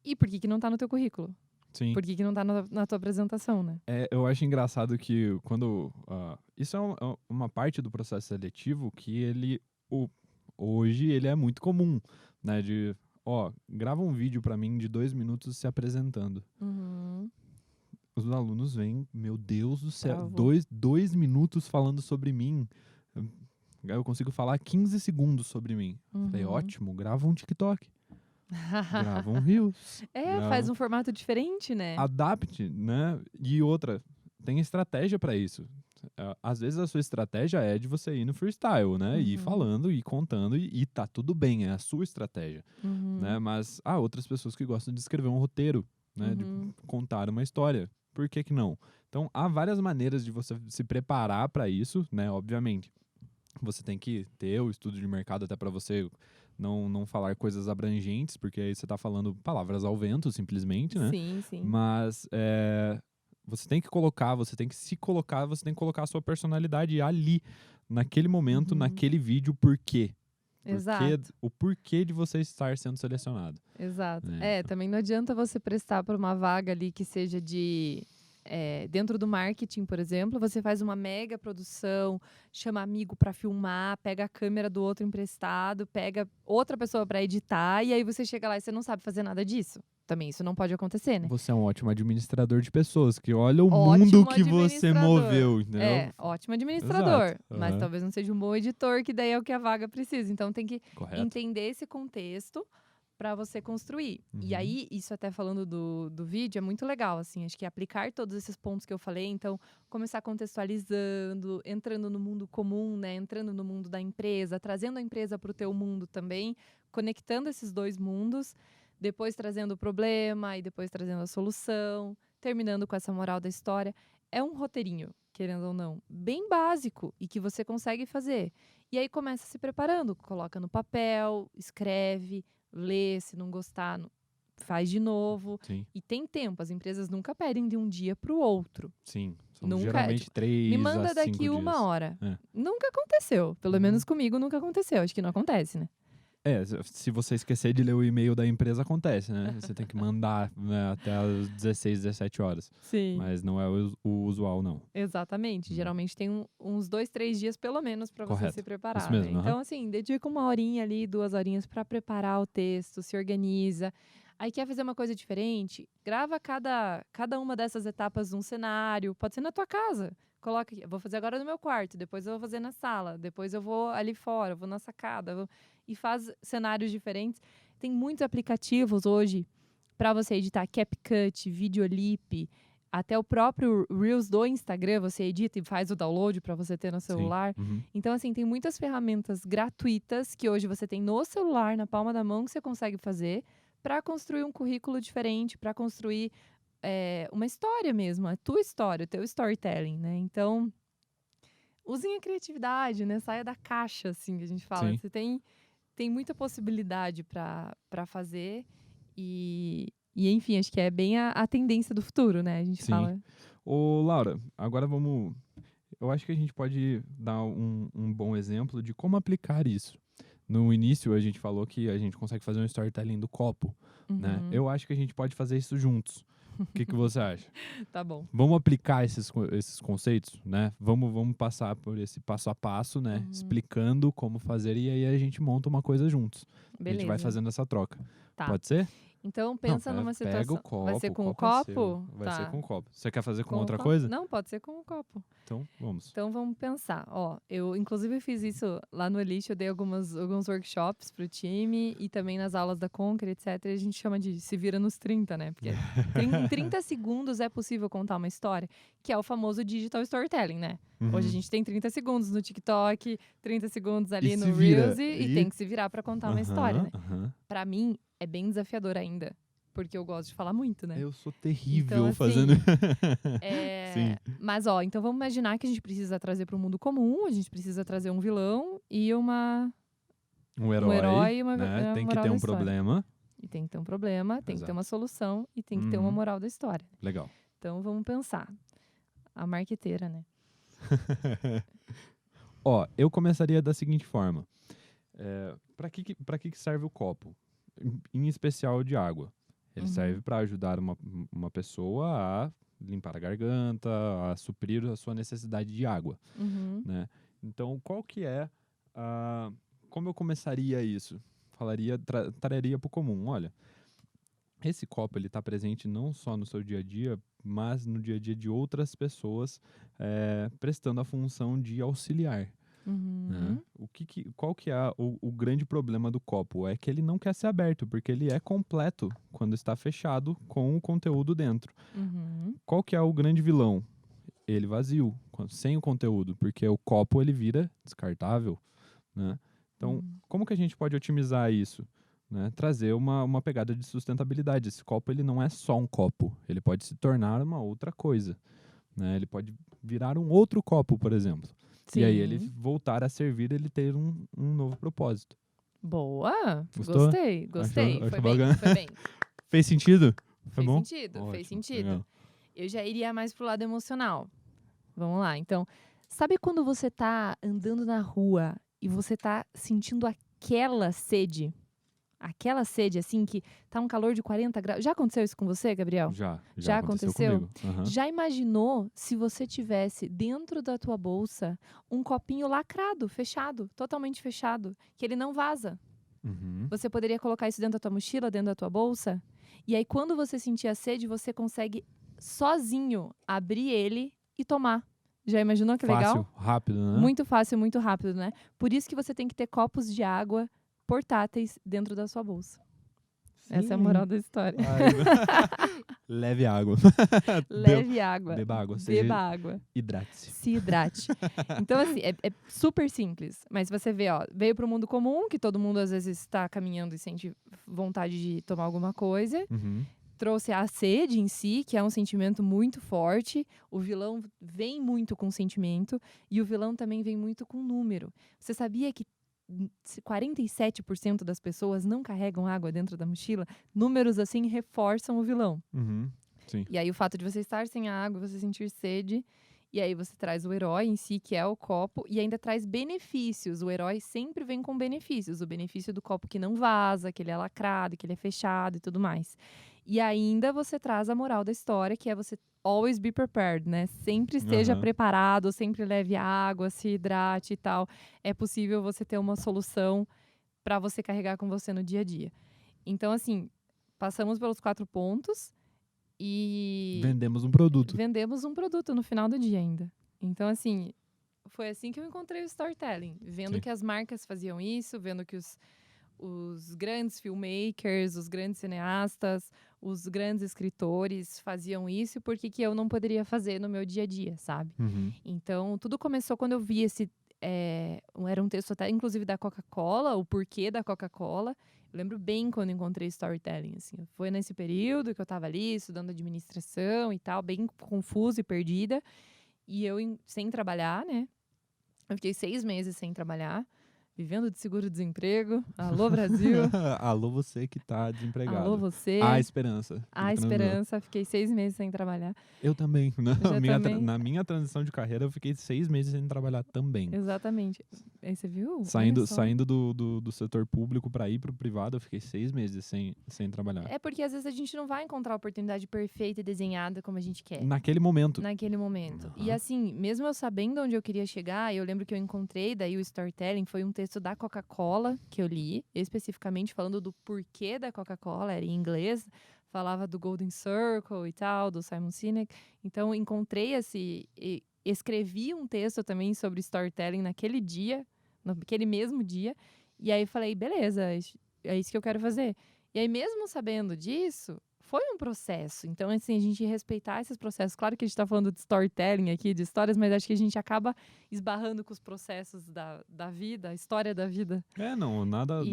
E por que não tá no teu currículo? Sim. Por que não tá na tua apresentação, né? Eu acho engraçado que quando... isso é uma parte do processo seletivo que hoje ele é muito comum. né? De, grava um vídeo pra mim de 2 minutos se apresentando. Uhum. Os alunos vêm, meu Deus do céu, Travou. 2 minutos falando sobre mim. Eu consigo falar 15 segundos sobre mim. Falei, Uhum. ótimo, grava um TikTok, grava um Reels. Faz um formato diferente, né? Adapte, né? E outra, tem estratégia pra isso. Às vezes a sua estratégia é de você ir no freestyle, né? Ir Uhum. falando, ir contando e tá tudo bem, é a sua estratégia, Uhum. né? Mas há outras pessoas que gostam de escrever um roteiro, né? De Uhum. contar uma história. Por que que não? Então, há várias maneiras de você se preparar para isso, né? Obviamente, você tem que ter o estudo de mercado até para você não falar coisas abrangentes, porque aí você tá falando palavras ao vento, simplesmente, né? Sim, sim. Mas você tem que colocar, você tem que se colocar, você tem que colocar a sua personalidade ali, naquele momento, Uhum. naquele vídeo, por quê? Exato. O porquê de você estar sendo selecionado. Exato. Né? Também não adianta você prestar para uma vaga ali que seja dentro do marketing, por exemplo, você faz uma mega produção, chama amigo para filmar, pega a câmera do outro emprestado, pega outra pessoa para editar, e aí você chega lá e você não sabe fazer nada disso. Também isso não pode acontecer, né? Você é um ótimo administrador de pessoas, que olha o Ótimo mundo que você administrador. moveu, entendeu? Ótimo administrador. Exato. Mas Aham. talvez não seja um bom editor, que daí é o que a vaga precisa. Então tem que Correto. entender esse contexto para você construir. E Uhum. aí, isso até falando do vídeo, é muito legal, assim. Acho que aplicar todos esses pontos que eu falei. Então, começar contextualizando, entrando no mundo comum, né? Entrando no mundo da empresa, trazendo a empresa para o teu mundo também, conectando esses dois mundos, depois trazendo o problema e depois trazendo a solução, terminando com essa moral da história. É um roteirinho, querendo ou não, bem básico e que você consegue fazer. E aí começa se preparando, coloca no papel, escreve, lê, se não gostar, faz de novo. Sim, E tem tempo, as empresas nunca pedem de um dia para o outro. sim. São Nunca, geralmente tipo, 3 me a manda 5 daqui dias. 1 hora. É. Nunca aconteceu. Pelo Uhum. menos comigo nunca aconteceu. Acho que não acontece, né? Se você esquecer de ler o e-mail da empresa, acontece, né? Você tem que mandar, né, até as 16, 17 horas. Sim. Mas não é o usual, não. Exatamente. Uhum. Geralmente tem uns 2, 3 dias, pelo menos, para você Correto. se preparar. Isso mesmo, Né? aham. Então, assim, dedica 1 horinha ali, 2 horinhas para preparar o texto, se organiza. Aí quer fazer uma coisa diferente? Grava cada uma dessas etapas num cenário. Pode ser na tua casa. Coloca aqui, eu vou fazer agora no meu quarto, depois eu vou fazer na sala, depois eu vou ali fora, eu vou na sacada. E faz cenários diferentes. Tem muitos aplicativos hoje para você editar CapCut, Videolip, até o próprio Reels do Instagram, você edita e faz o download para você ter no celular. Sim. Uhum. Então, assim, tem muitas ferramentas gratuitas que hoje você tem no celular, na palma da mão, que você consegue fazer para construir um currículo diferente, para construir uma história mesmo, a tua história, o teu storytelling, né? Então, usem a criatividade, né? Saia da caixa, assim, que a gente fala. Sim. Você tem muita possibilidade para fazer e, enfim, acho que é bem a tendência do futuro, né? A gente Sim. fala. Ô, Laura, agora vamos... Eu acho que a gente pode dar um bom exemplo de como aplicar isso. No início, a gente falou que a gente consegue fazer um storytelling do copo, né? Uhum. Eu acho que a gente pode fazer isso juntos. O que você acha? Tá bom. Vamos aplicar esses conceitos, né? Vamos passar por esse passo a passo, né? Uhum. Explicando como fazer e aí a gente monta uma coisa juntos. Beleza. A gente vai fazendo essa troca. Tá. Pode ser? Então, pensa Não, numa pega situação. o copo. Vai ser com o é seu. copo? Vai ser Tá. com o copo. Você quer fazer com o outra copo? coisa? Não, pode ser com o copo. Então, vamos. Então vamos pensar. Ó, eu inclusive fiz isso lá no Elite, eu dei alguns workshops pro time e também nas aulas da Conquer, etc. E a gente chama de se vira nos 30, né? Porque em 30 segundos é possível contar uma história, que é o famoso digital storytelling, né? Uhum. Hoje a gente tem 30 segundos no TikTok, 30 segundos ali E no se vira. Reels e tem que se virar pra contar uma história, né? Aham. Pra mim, é bem desafiador ainda, porque eu gosto de falar muito, né? Eu sou terrível Então, assim, fazendo. Sim. Mas, ó, então vamos imaginar que a gente precisa trazer para o mundo comum, a gente precisa trazer um vilão e Um herói, e uma né? Tem que moral ter da um história. problema. E tem que ter um problema, tem que ter Exato. uma solução e tem que ter uma Uhum. moral da história. Legal. Então vamos pensar. A marqueteira, né? Ó, eu começaria da seguinte forma. Para que serve o copo? Em especial de água. Ele Uhum. serve para ajudar uma pessoa a limpar a garganta, a suprir a sua necessidade de água, Uhum. né? Então, qual que é como eu começaria isso? traria para o comum. Olha, esse copo ele está presente não só no seu dia a dia, mas no dia a dia de outras pessoas, prestando a função de auxiliar. Né? Uhum. Qual que é o grande problema do copo? É que ele não quer ser aberto, porque ele é completo quando está fechado com o conteúdo dentro. Uhum. Qual que é o grande vilão? Ele vazio, sem o conteúdo, porque o copo ele vira descartável. Né? Então, como que a gente pode otimizar isso? Né? Trazer uma pegada de sustentabilidade. Esse copo ele não é só um copo, ele pode se tornar uma outra coisa. Né? Ele pode virar um outro copo, por exemplo. Sim. E aí ele voltar a servir, ele ter um novo propósito. Boa! Gostou? Gostei. Achou Foi bem, bacana? foi bem. Fez sentido? Foi Fez bom? sentido, fez Ótimo, sentido. legal. Eu já iria mais pro lado emocional. Vamos lá. Então, sabe quando você tá andando na rua e você tá sentindo aquela sede? Aquela sede, assim, que tá um calor de 40 graus. Já aconteceu isso com você, Gabriel? Já aconteceu comigo. Aham. Já imaginou se você tivesse dentro da tua bolsa um copinho lacrado, fechado, totalmente fechado, que ele não vaza? Uhum. Você poderia colocar isso dentro da tua mochila, dentro da tua bolsa? E aí, quando você sentir a sede, você consegue sozinho abrir ele e tomar. Já imaginou que legal? Fácil, rápido, né? Muito fácil, muito rápido, né? Por isso que você tem que ter copos de água portáteis dentro da sua bolsa. Essa é a moral da história. Leve água. Leve água. Beba água. Beba água. Hidrate-se. Se hidrate. Então, assim, é super simples. Mas você vê, ó, veio pro mundo comum, que todo mundo às vezes está caminhando e sente vontade de tomar alguma coisa. Uhum. Trouxe a sede em si, que é um sentimento muito forte. O vilão vem muito com sentimento. E o vilão também vem muito com número. Você sabia que 47% das pessoas não carregam água dentro da mochila? Números assim reforçam o vilão. Uhum. Sim. E aí o fato de você estar sem a água, você sentir sede, e aí você traz o herói em si, que é o copo, e ainda traz benefícios. O herói sempre vem com benefícios. O benefício do copo que não vaza, que ele é lacrado, que ele é fechado e tudo mais. E ainda você traz a moral da história, que é você always be prepared, né? Sempre esteja preparado, sempre leve água, se hidrate e tal. É possível você ter uma solução para você carregar com você no dia a dia. Então, assim, passamos pelos 4 pontos e vendemos um produto. Vendemos um produto no final do dia ainda. Então, assim, foi assim que eu encontrei o storytelling. Vendo Sim. que as marcas faziam isso, vendo que os grandes filmmakers, os grandes cineastas, os grandes escritores faziam isso, por que eu não poderia fazer no meu dia a dia, sabe? Uhum. Então, tudo começou quando eu vi era um texto até, inclusive, da Coca-Cola, o porquê da Coca-Cola. Eu lembro bem quando encontrei storytelling, assim. Foi nesse período que eu estava ali, estudando administração e tal, bem confusa e perdida. E eu, sem trabalhar, né? Eu fiquei 6 meses sem trabalhar. Vivendo de seguro-desemprego. Alô, Brasil. Alô, você que tá desempregado. Alô, você. Há esperança. Há esperança. Fiquei 6 meses sem trabalhar. Eu também. Também. Na minha transição de carreira, eu fiquei 6 meses sem trabalhar também. Exatamente. Aí você viu? Saindo do setor público para ir pro privado, eu fiquei 6 meses sem trabalhar. É porque às vezes a gente não vai encontrar a oportunidade perfeita e desenhada como a gente quer. Naquele momento. E assim, mesmo eu sabendo onde eu queria chegar, eu lembro que eu encontrei daí o storytelling, foi um texto da Coca-Cola que eu li, especificamente falando do porquê da Coca-Cola, era em inglês, falava do Golden Circle e tal, do Simon Sinek. Então, encontrei escrevi um texto também sobre storytelling naquele mesmo dia, e aí falei, beleza, é isso que eu quero fazer. E aí, mesmo sabendo disso, foi um processo. Então, assim, a gente respeitar esses processos. Claro que a gente está falando de storytelling aqui, de histórias, mas acho que a gente acaba esbarrando com os processos da vida, a história da vida.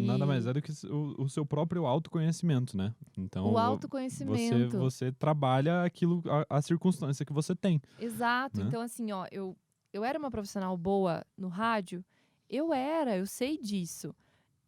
Nada mais é do que o seu próprio autoconhecimento, né? Então, o autoconhecimento. Você trabalha a circunstância que você tem. Exato. Né? Então, assim, ó, eu era uma profissional boa no rádio? Eu sei disso.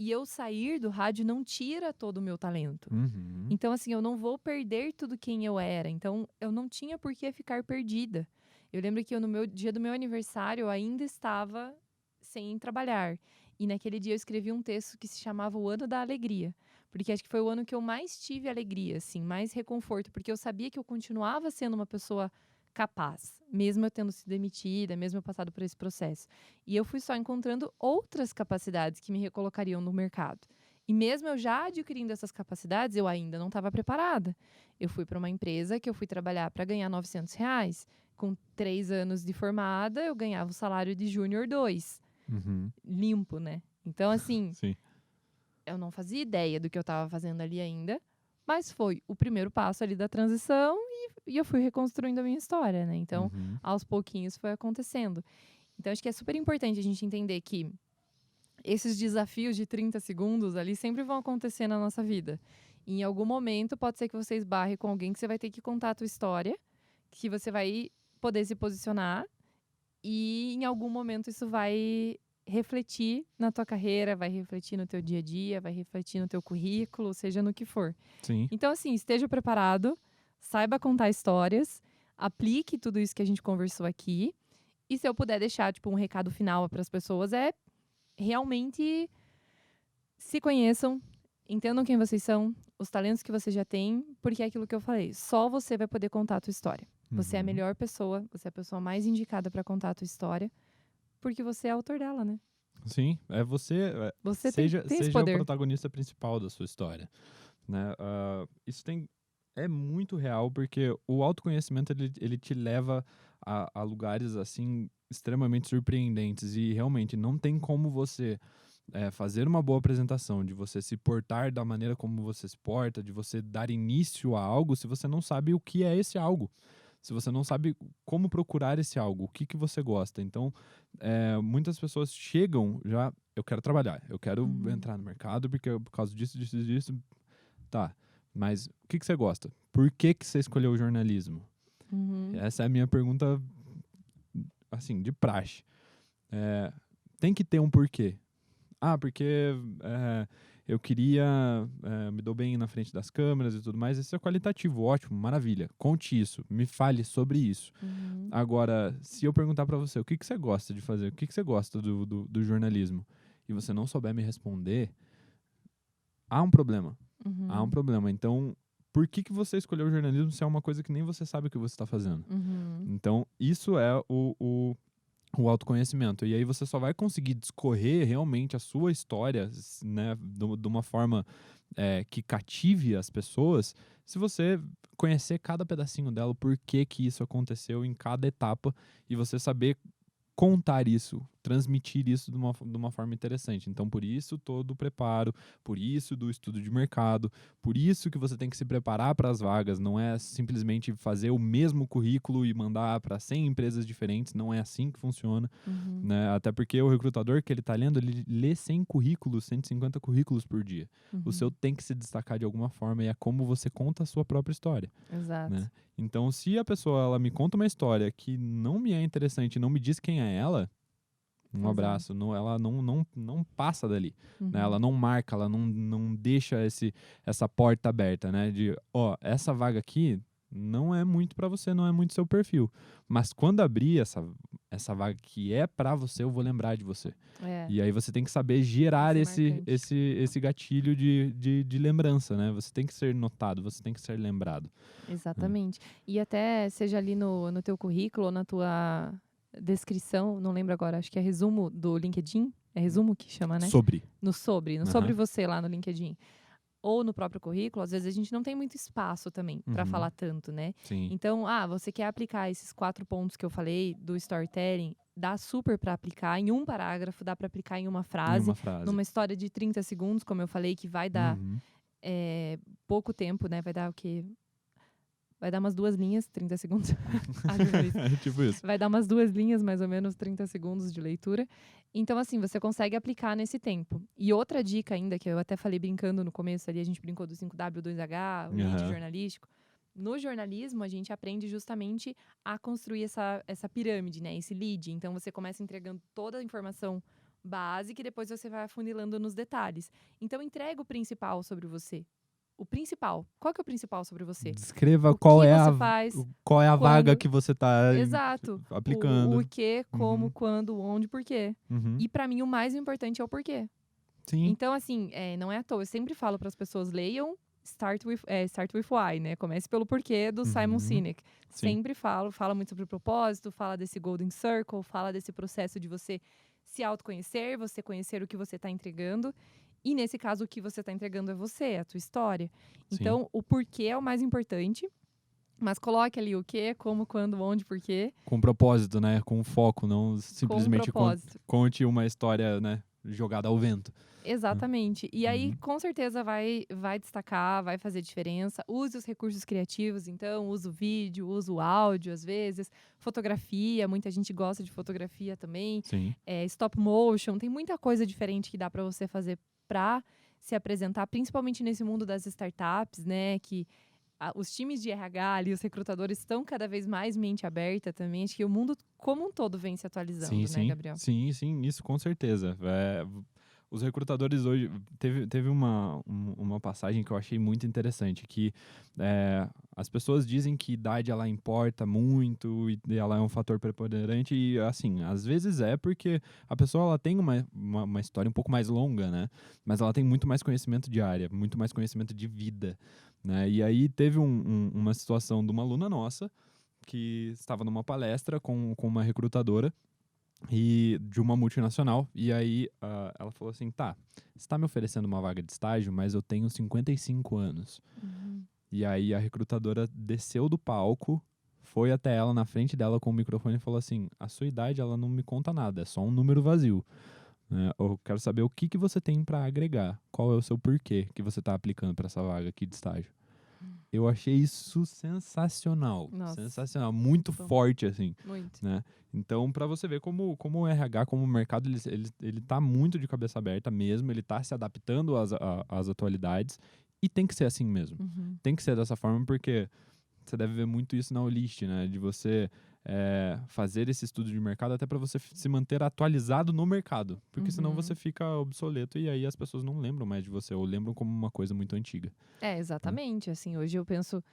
E eu sair do rádio não tira todo o meu talento. Uhum. Então, assim, eu não vou perder tudo quem eu era. Então, eu não tinha por que ficar perdida. Eu lembro que no dia do meu aniversário, eu ainda estava sem trabalhar. E naquele dia eu escrevi um texto que se chamava O Ano da Alegria. Porque acho que foi o ano que eu mais tive alegria, assim, mais reconforto. Porque eu sabia que eu continuava sendo uma pessoa capaz, mesmo eu tendo sido demitida, mesmo eu passado por esse processo. E eu fui só encontrando outras capacidades que me recolocariam no mercado. E mesmo eu já adquirindo essas capacidades, eu ainda não estava preparada. Eu fui para uma empresa que eu fui trabalhar para ganhar R$ 900. Com 3 anos de formada, eu ganhava o salário de Júnior 2. Uhum. Limpo, né? Então, assim, Sim. eu não fazia ideia do que eu estava fazendo ali ainda. Mas foi o primeiro passo ali da transição e eu fui reconstruindo a minha história, né? Então, Uhum. aos pouquinhos foi acontecendo. Então, acho que é super importante a gente entender que esses desafios de 30 segundos ali sempre vão acontecer na nossa vida. E em algum momento pode ser que você esbarre com alguém que você vai ter que contar a tua história, que você vai poder se posicionar e em algum momento isso vai refletir na tua carreira, vai refletir no teu dia a dia, vai refletir no teu currículo, seja no que for. Sim. Então, assim, esteja preparado, saiba contar histórias, aplique tudo isso que a gente conversou aqui. E se eu puder deixar, tipo, um recado final para as pessoas, é realmente se conheçam, entendam quem vocês são, os talentos que você já tem, porque é aquilo que eu falei, só você vai poder contar a tua história. Você é a Uhum. melhor pessoa, você é a pessoa mais indicada para contar a tua história, porque você é autor dela, né? Sim, é você. Você Seja tem esse seja o poder. protagonista principal da sua história, né? Isso é muito real, porque o autoconhecimento ele te leva a lugares assim extremamente surpreendentes e realmente não tem como você fazer uma boa apresentação, de você se portar da maneira como você se porta, de você dar início a algo, se você não sabe o que é esse algo. Se você não sabe como procurar esse algo, o que você gosta. Então, muitas pessoas chegam já, eu quero trabalhar, eu quero entrar no mercado porque por causa disso, disso, disso. Tá, mas o que você gosta? Por que você escolheu o jornalismo? Uhum. Essa é a minha pergunta, assim, de praxe. Tem que ter um porquê. Porque eu queria, me dou bem na frente das câmeras e tudo mais. Isso é qualitativo, ótimo, maravilha. Conte isso, me fale sobre isso. Uhum. Agora, se eu perguntar pra você o que você gosta de fazer, o que você gosta do jornalismo, e você não souber me responder, há um problema. Há um Uhum. problema. Então, por que você escolheu o jornalismo se é uma coisa que nem você sabe o que você está fazendo? Uhum. Então, isso é o autoconhecimento. E aí você só vai conseguir discorrer realmente a sua história, né, de uma forma que cative as pessoas, se você conhecer cada pedacinho dela, o porquê que isso aconteceu em cada etapa, e você saber contar isso, transmitir isso de uma forma interessante. Então, por isso todo o preparo, por isso do estudo de mercado, por isso que você tem que se preparar para as vagas, não é simplesmente fazer o mesmo currículo e mandar para 100 empresas diferentes, não é assim que funciona, Uhum. né? Até porque o recrutador que ele está lendo, ele lê 100 currículos, 150 currículos por dia. Uhum. O seu tem que se destacar de alguma forma e é como você conta a sua própria história, Exato. né? Então, se a pessoa ela me conta uma história que não me é interessante, não me diz quem é ela, um Exato. abraço, ela não passa dali, Uhum. né? Ela não marca, ela não deixa essa porta aberta, né? De, essa vaga aqui não é muito para você, não é muito seu perfil. Mas quando abrir essa vaga que é para você, eu vou lembrar de você. E aí você tem que saber gerar esse gatilho de lembrança, né? Você tem que ser notado, você tem que ser lembrado. Exatamente. E até seja ali no teu currículo ou na tua descrição, não lembro agora, acho que é resumo do LinkedIn. É resumo que chama, né? Sobre. No sobre você lá no LinkedIn. Ou no próprio currículo, às vezes a gente não tem muito espaço também para falar tanto, né? Sim. Então, você quer aplicar esses 4 pontos que eu falei do storytelling, dá super para aplicar em um parágrafo, dá para aplicar em uma frase, numa história de 30 segundos, como eu falei, que vai dar pouco tempo, né? Vai dar o quê? Vai dar umas 2 linhas, 30 segundos. Tipo isso. Vai dar umas 2 linhas, mais ou menos, 30 segundos de leitura. Então, assim, você consegue aplicar nesse tempo. E outra dica ainda, que eu até falei brincando no começo ali, a gente brincou do 5W, 2H, o lead jornalístico. No jornalismo, a gente aprende justamente a construir essa pirâmide, né? Esse lead. Então, você começa entregando toda a informação básica e depois você vai afunilando nos detalhes. Então, entrega o principal sobre você. O principal. Qual que é o principal sobre você? Descreva O qual que é você faz, qual é a quando, vaga que você está exato. aplicando. O que, como, quando, onde, por quê. E para mim o mais importante é o porquê. Sim. Então, assim, não é à toa. Eu sempre falo para as pessoas, leiam Start with Why, né? Comece pelo porquê do Simon Sinek. Sim. Sempre fala muito sobre o propósito, fala desse Golden Circle, fala desse processo de você se autoconhecer, você conhecer o que você está entregando. E nesse caso, o que você está entregando é você, é a tua história. Sim. Então, o porquê é o mais importante. Mas coloque ali o quê, como, quando, onde, porquê, Com propósito, né? Com foco, não com simplesmente propósito. conte uma história, né? Jogada ao vento. Exatamente. E aí, Uhum. com certeza, vai destacar, vai fazer diferença. Use os recursos criativos, então, use o vídeo, use o áudio, às vezes. Fotografia, muita gente gosta de fotografia também. Sim. Stop motion, tem muita coisa diferente que dá para você fazer para se apresentar, principalmente nesse mundo das startups, né? Que os times de RH ali, os recrutadores estão cada vez mais mente aberta também. Acho que o mundo como um todo vem se atualizando, Sim, né, sim. Gabriel? Sim, isso com certeza. Os recrutadores hoje... Teve uma passagem que eu achei muito interessante, que as pessoas dizem que idade ela importa muito e ela é um fator preponderante e, assim, às vezes porque a pessoa ela tem uma história um pouco mais longa, né? Mas ela tem muito mais conhecimento de área, muito mais conhecimento de vida, né? E aí teve uma situação de uma aluna nossa que estava numa palestra com uma recrutadora e de uma multinacional, e aí ela falou assim, tá, você está me oferecendo uma vaga de estágio, mas eu tenho 55 anos. Uhum. E aí a recrutadora desceu do palco, foi até ela, na frente dela com o microfone e falou assim, a sua idade ela não me conta nada, é só um número vazio. Né? Eu quero saber o que você tem para agregar, qual é o seu porquê que você está aplicando para essa vaga aqui de estágio. Eu achei isso sensacional. Nossa, Sensacional. Muito bom. forte, assim. Muito. Né? Então, para você ver como o RH, como o mercado, ele tá muito de cabeça aberta mesmo. Ele tá se adaptando às atualidades. E tem que ser assim mesmo. Uhum. Tem que ser dessa forma, porque você deve ver muito isso na Olist, né? De você fazer esse estudo de mercado até para você se manter atualizado no mercado. Porque senão você fica obsoleto e aí as pessoas não lembram mais de você ou lembram como uma coisa muito antiga. Exatamente. Assim, hoje eu penso,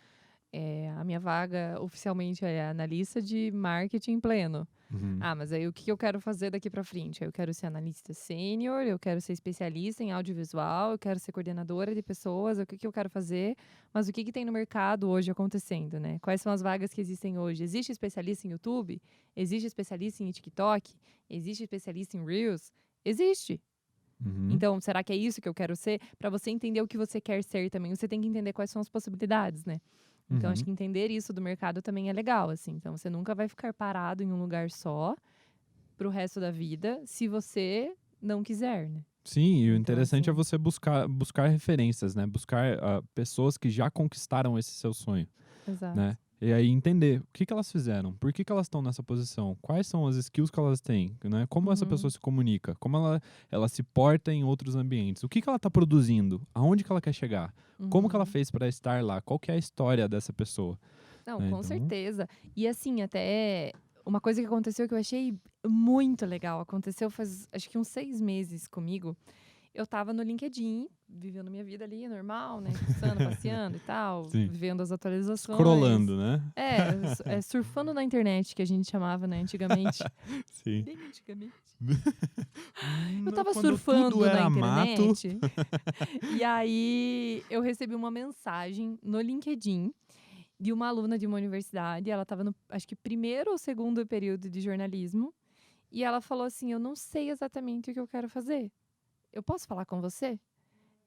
a minha vaga oficialmente é analista de marketing pleno. Uhum. Mas aí o que eu quero fazer daqui para frente? Eu quero ser analista sênior, eu quero ser especialista em audiovisual, eu quero ser coordenadora de pessoas, o que eu quero fazer? Mas o que tem no mercado hoje acontecendo, né? Quais são as vagas que existem hoje? Existe especialista em YouTube? Existe especialista em TikTok? Existe especialista em Reels? Existe. Uhum. Então, será que é isso que eu quero ser? Para você entender o que você quer ser também, você tem que entender quais são as possibilidades, né? Então, acho que entender isso do mercado também é legal, assim. Então, você nunca vai ficar parado em um lugar só pro resto da vida, se você não quiser, né? Sim, e o Então, interessante é assim, você buscar referências, né? Buscar pessoas que já conquistaram esse seu sonho, exato. né? E aí entender o que elas fizeram, por que elas estão nessa posição, quais são as skills que elas têm, né? Como essa pessoa se comunica, como ela se porta em outros ambientes, o que ela está produzindo, aonde que ela quer chegar, como que ela fez para estar lá, qual que é a história dessa pessoa. Não, Né? com Então, certeza. E assim, até uma coisa que aconteceu que eu achei muito legal. Aconteceu faz, acho que uns 6 meses comigo. Eu tava no LinkedIn, vivendo minha vida ali, normal, né? Fuçando, passeando e tal, Sim. vendo as atualizações. Scrollando, né? Surfando na internet, que a gente chamava, né, antigamente. Sim. Bem antigamente. Eu tava Quando surfando tudo na era mato. internet. E aí, eu recebi uma mensagem no LinkedIn de uma aluna de uma universidade. Ela estava no, acho que, primeiro ou segundo período de jornalismo. E ela falou assim: eu não sei exatamente o que eu quero fazer. Eu posso falar com você?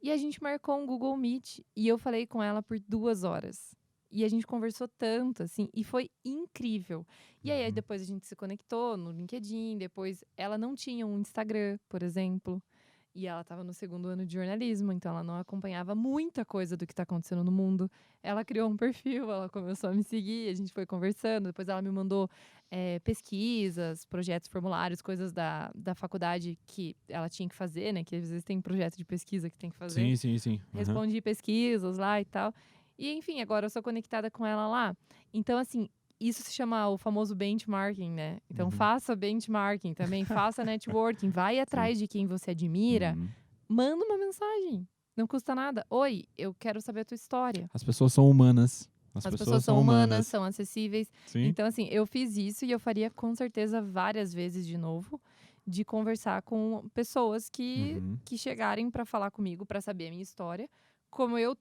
E a gente marcou um Google Meet. E eu falei com ela por 2 horas. E a gente conversou tanto, assim, e foi incrível. E aí, depois a gente se conectou no LinkedIn. Depois, ela não tinha um Instagram, por exemplo. E ela estava no 2º ano de jornalismo, então ela não acompanhava muita coisa do que está acontecendo no mundo. Ela criou um perfil, ela começou a me seguir, a gente foi conversando. Depois ela me mandou pesquisas, projetos, formulários, coisas da faculdade que ela tinha que fazer, né? Que às vezes tem projeto de pesquisa que tem que fazer. Sim. Respondi pesquisas lá e tal. E enfim, agora eu sou conectada com ela lá. Então, assim, isso se chama o famoso benchmarking, né? Então, faça benchmarking também, faça networking, vai atrás de quem você admira, manda uma mensagem. Não custa nada. Oi, eu quero saber a tua história. As pessoas são humanas. As pessoas são humanas, são acessíveis. Sim. Então, assim, eu fiz isso e eu faria com certeza várias vezes de novo, de conversar com pessoas que chegarem para falar comigo, para saber a minha história, como eu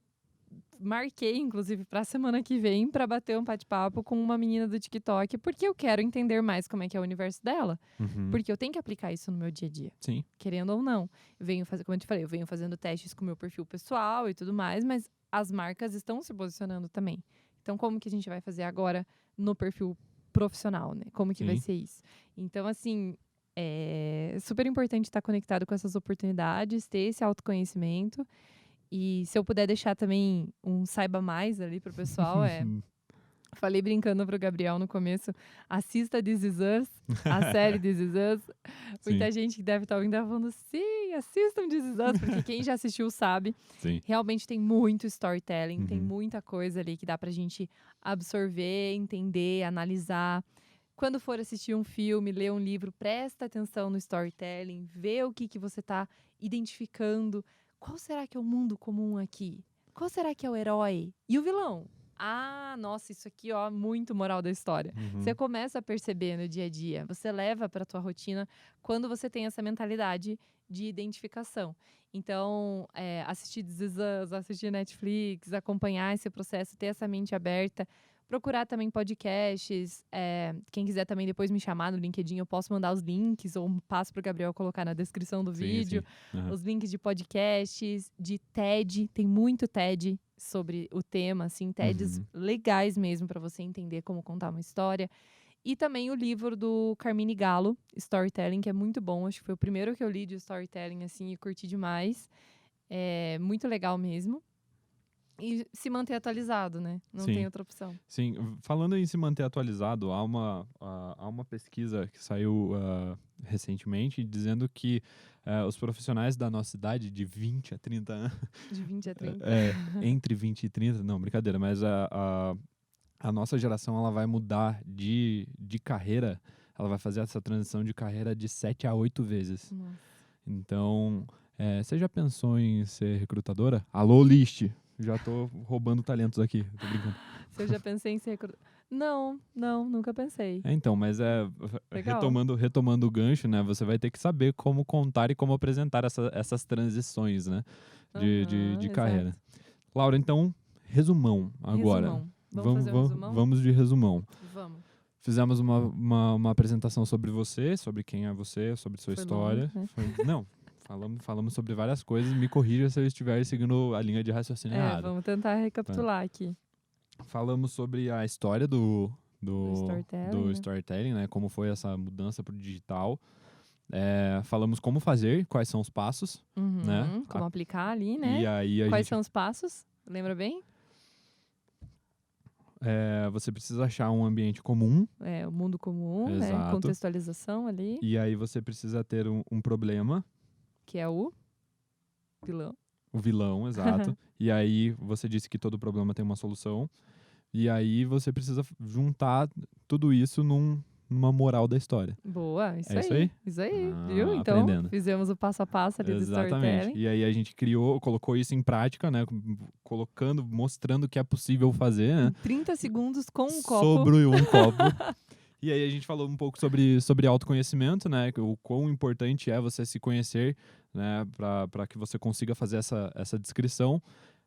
marquei, inclusive, para a semana que vem, para bater um bate-papo com uma menina do TikTok, porque eu quero entender mais como é que é o universo dela. Uhum. Porque eu tenho que aplicar isso no meu dia a dia, Sim. querendo ou não. Eu venho fazer, como eu te falei, eu venho fazendo testes com o meu perfil pessoal e tudo mais, mas as marcas estão se posicionando também. Então, como que a gente vai fazer agora no perfil profissional, né? Como que vai Sim. ser isso? Então, assim, é super importante estar conectado com essas oportunidades, ter esse autoconhecimento. E se eu puder deixar também um saiba mais ali pro pessoal, falei brincando pro Gabriel no começo, assista This Is Us, a série This Is Us. Muita Sim. gente que deve estar ouvindo falando, sim, assistam This Is Us, porque quem já assistiu sabe. Sim. Realmente tem muito storytelling, tem Uhum. muita coisa ali que dá pra gente absorver, entender, analisar. Quando for assistir um filme, ler um livro, presta atenção no storytelling, vê o que você tá identificando. Qual será que é o mundo comum aqui? Qual será que é o herói? E o vilão? Ah, nossa, isso aqui, ó, muito moral da história. Uhum. Você começa a perceber no dia a dia, você leva pra tua rotina quando você tem essa mentalidade de identificação. Então, assistir This Is Us, assistir Netflix, acompanhar esse processo, ter essa mente aberta, procurar também podcasts. Quem quiser também depois me chamar no LinkedIn, eu posso mandar os links ou passo pro Gabriel colocar na descrição do Sim, vídeo. sim. Aham. Os links de podcasts, de TED, tem muito TED sobre o tema, assim, TEDs Uhum. legais mesmo para você entender como contar uma história. E também o livro do Carmine Gallo, Storytelling, que é muito bom. Acho que foi o primeiro que eu li de storytelling, assim, e curti demais. É muito legal mesmo. E se manter atualizado, né? Não Sim. tem outra opção. Sim, falando em se manter atualizado, há uma pesquisa que saiu recentemente dizendo que os profissionais da nossa idade, de 20 a 30 anos, De 20 a 30. entre 20 e 30, não, brincadeira, mas a nossa geração ela vai mudar de carreira, ela vai fazer essa transição de carreira de 7 a 8 vezes. Nossa. Então, você já pensou em ser recrutadora? Alô, List! Já tô roubando talentos aqui, tô brincando. Se eu já pensei em ser Não, nunca pensei. Então, mas Legal. retomando o gancho, né? Você vai ter que saber como contar e como apresentar essas transições, né? De Aham, carreira. exato. Laura, então, resumão agora. Resumão. Vamos fazer um resumão? Vamos de resumão. Vamos. Fizemos uma apresentação sobre você, sobre quem é você, sobre sua Foi história. longo, né? Não, falamos sobre várias coisas. Me corrija se eu estiver seguindo a linha de raciocínio errada. Vamos tentar recapitular aqui. Falamos sobre a história do storytelling, né? storytelling, né? Como foi essa mudança para o digital. Falamos como fazer, quais são os passos, Uhum, né? como aplicar ali, né? E aí Quais são os passos? Lembra bem? você precisa achar um ambiente comum. O mundo comum, né? Exato. Contextualização ali, E aí você precisa ter um problema. que é o vilão. O vilão, exato. E aí você disse que todo problema tem uma solução. E aí você precisa juntar tudo isso numa moral da história. Boa, isso É aí. isso aí? Isso aí, Ah, viu? Então, aprendendo. fizemos o passo a passo ali do Exatamente. storytelling. E aí a gente colocou isso em prática, né? Mostrando que é possível fazer, né? Em 30 segundos com um copo. Sobre um copo. E aí a gente falou um pouco sobre autoconhecimento, né? O quão importante é você se conhecer, né? Para que você consiga fazer essa descrição.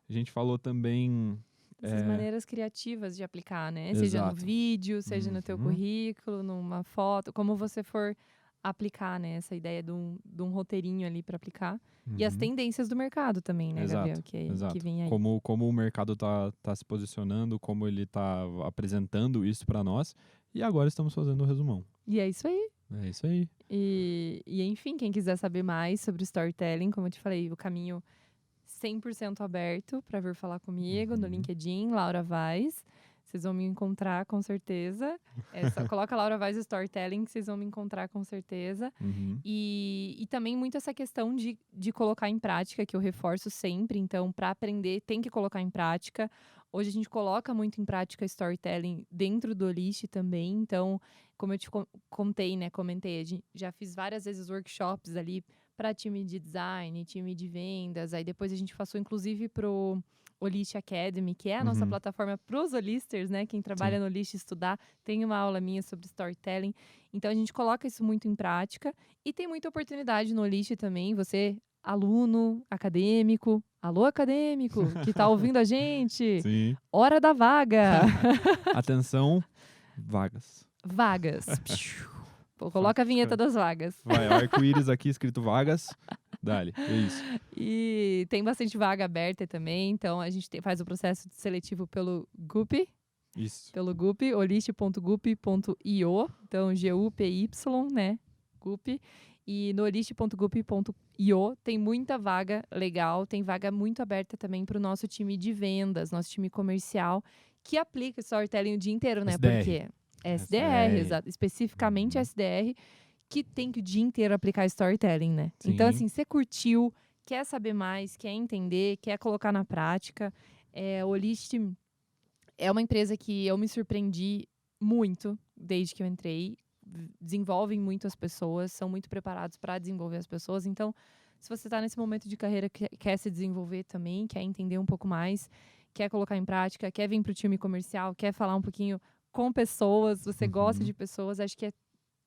A gente falou também... Essas maneiras criativas de aplicar, né? Seja no Exato. vídeo, seja no teu Uhum. currículo, numa foto, como você for aplicar, né? Essa ideia de um roteirinho ali para aplicar. E as Uhum. tendências do mercado também, né, Exato, Gabriel? exato. Que vem aí. Como o mercado tá se posicionando, como ele tá apresentando isso para nós. E agora estamos fazendo o resumão. E é isso aí. É isso aí. E enfim, quem quiser saber mais sobre storytelling, como eu te falei, o caminho 100% aberto para vir falar comigo no Uhum. LinkedIn, Laura Vaz. Vocês vão me encontrar com certeza. Só coloca Laura Vaz Storytelling que vocês vão me encontrar com certeza. Uhum. E também muito essa questão de colocar em prática, que eu reforço sempre. Então, para aprender, tem que colocar em prática. Hoje a gente coloca muito em prática storytelling dentro do Olist também. Então, como eu te contei, né? Comentei, já fiz várias vezes workshops ali para time de design, time de vendas. Aí depois a gente passou, inclusive, pro Olist Academy, que é a nossa Uhum. plataforma para os olisters, né? Quem trabalha no Olist estudar, tem uma aula minha sobre storytelling. Então, a gente coloca isso muito em prática. E tem muita oportunidade no Olist também. Você aluno, acadêmico, alô acadêmico, que tá ouvindo a gente, Sim. hora da vaga. Atenção, vagas. Vagas. Pô, coloca a vinheta das vagas. Vai, arco-íris aqui escrito vagas. Dale, é isso. E tem bastante vaga aberta também, então a gente faz o processo seletivo pelo GUP, Isso. olist.gup.io, então GUPY, né, GUP, e no olist.gup.io tem muita vaga legal, tem vaga muito aberta também para o nosso time de vendas, nosso time comercial, que aplica storytelling o dia inteiro, né, SDR. porque SDR, exato, especificamente SDR, que tem que o dia inteiro aplicar storytelling, né? Sim. Então, assim, você curtiu, quer saber mais, quer entender, quer colocar na prática, o Olist é uma empresa que eu me surpreendi muito desde que eu entrei. Desenvolvem muito as pessoas, são muito preparados para desenvolver as pessoas. Então, se você está nesse momento de carreira que quer se desenvolver também, quer entender um pouco mais, quer colocar em prática, quer vir para o time comercial, quer falar um pouquinho com pessoas, você gosta de pessoas, acho que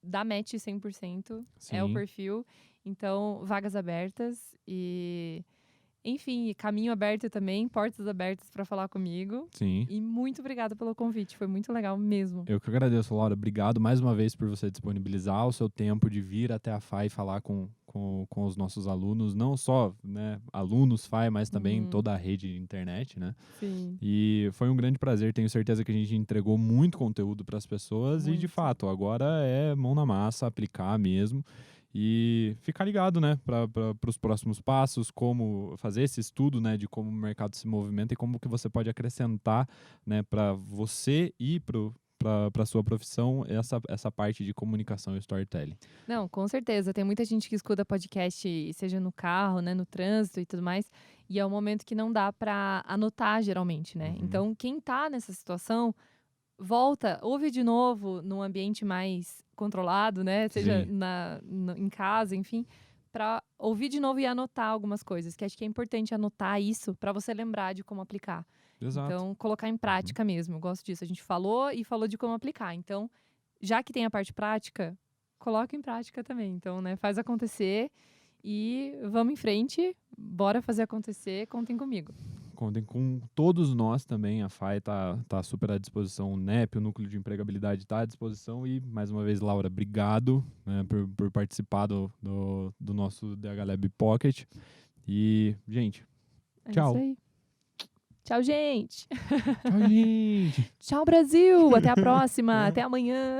dá match 100%, é o Sim. perfil. Então, vagas abertas e, enfim, caminho aberto também, portas abertas para falar comigo. Sim. E muito obrigada pelo convite, foi muito legal mesmo. Eu que agradeço, Laura. Obrigado mais uma vez por você disponibilizar o seu tempo de vir até a FAI falar com os nossos alunos. Não só, né, alunos FAI, mas também toda a rede de internet, né? Sim. E foi um grande prazer. Tenho certeza que a gente entregou muito conteúdo para as pessoas. E, de Muito. fato, agora é mão na massa, aplicar mesmo. E ficar ligado, né, para os próximos passos, como fazer esse estudo, né, de como o mercado se movimenta e como que você pode acrescentar, né, para você e para a sua profissão essa parte de comunicação e storytelling. Não, com certeza. Tem muita gente que escuta podcast, seja no carro, né, no trânsito e tudo mais, e é um momento que não dá para anotar geralmente, né? Então, quem tá nessa situação, volta, ouve de novo num ambiente mais controlado, né? Seja Sim. em casa, enfim, para ouvir de novo e anotar algumas coisas, que acho que é importante anotar isso para você lembrar de como aplicar. Exato. Então, colocar em prática mesmo. Eu gosto disso. A gente falou de como aplicar. Então, já que tem a parte prática, coloca em prática também. Então, né, faz acontecer e vamos em frente. Bora fazer acontecer. Contem comigo. Contem com todos nós também. A FAI tá super à disposição. O NEP, o Núcleo de Empregabilidade, está à disposição. E, mais uma vez, Laura, obrigado, né, por participar do nosso DH Lab Pocket. E, gente, tchau. É isso aí. Tchau, gente. Tchau, gente. Tchau, Brasil. Até a próxima. Até amanhã.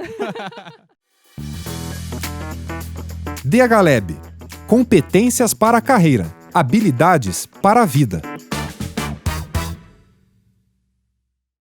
DH Lab. Competências para a carreira. Habilidades para a vida.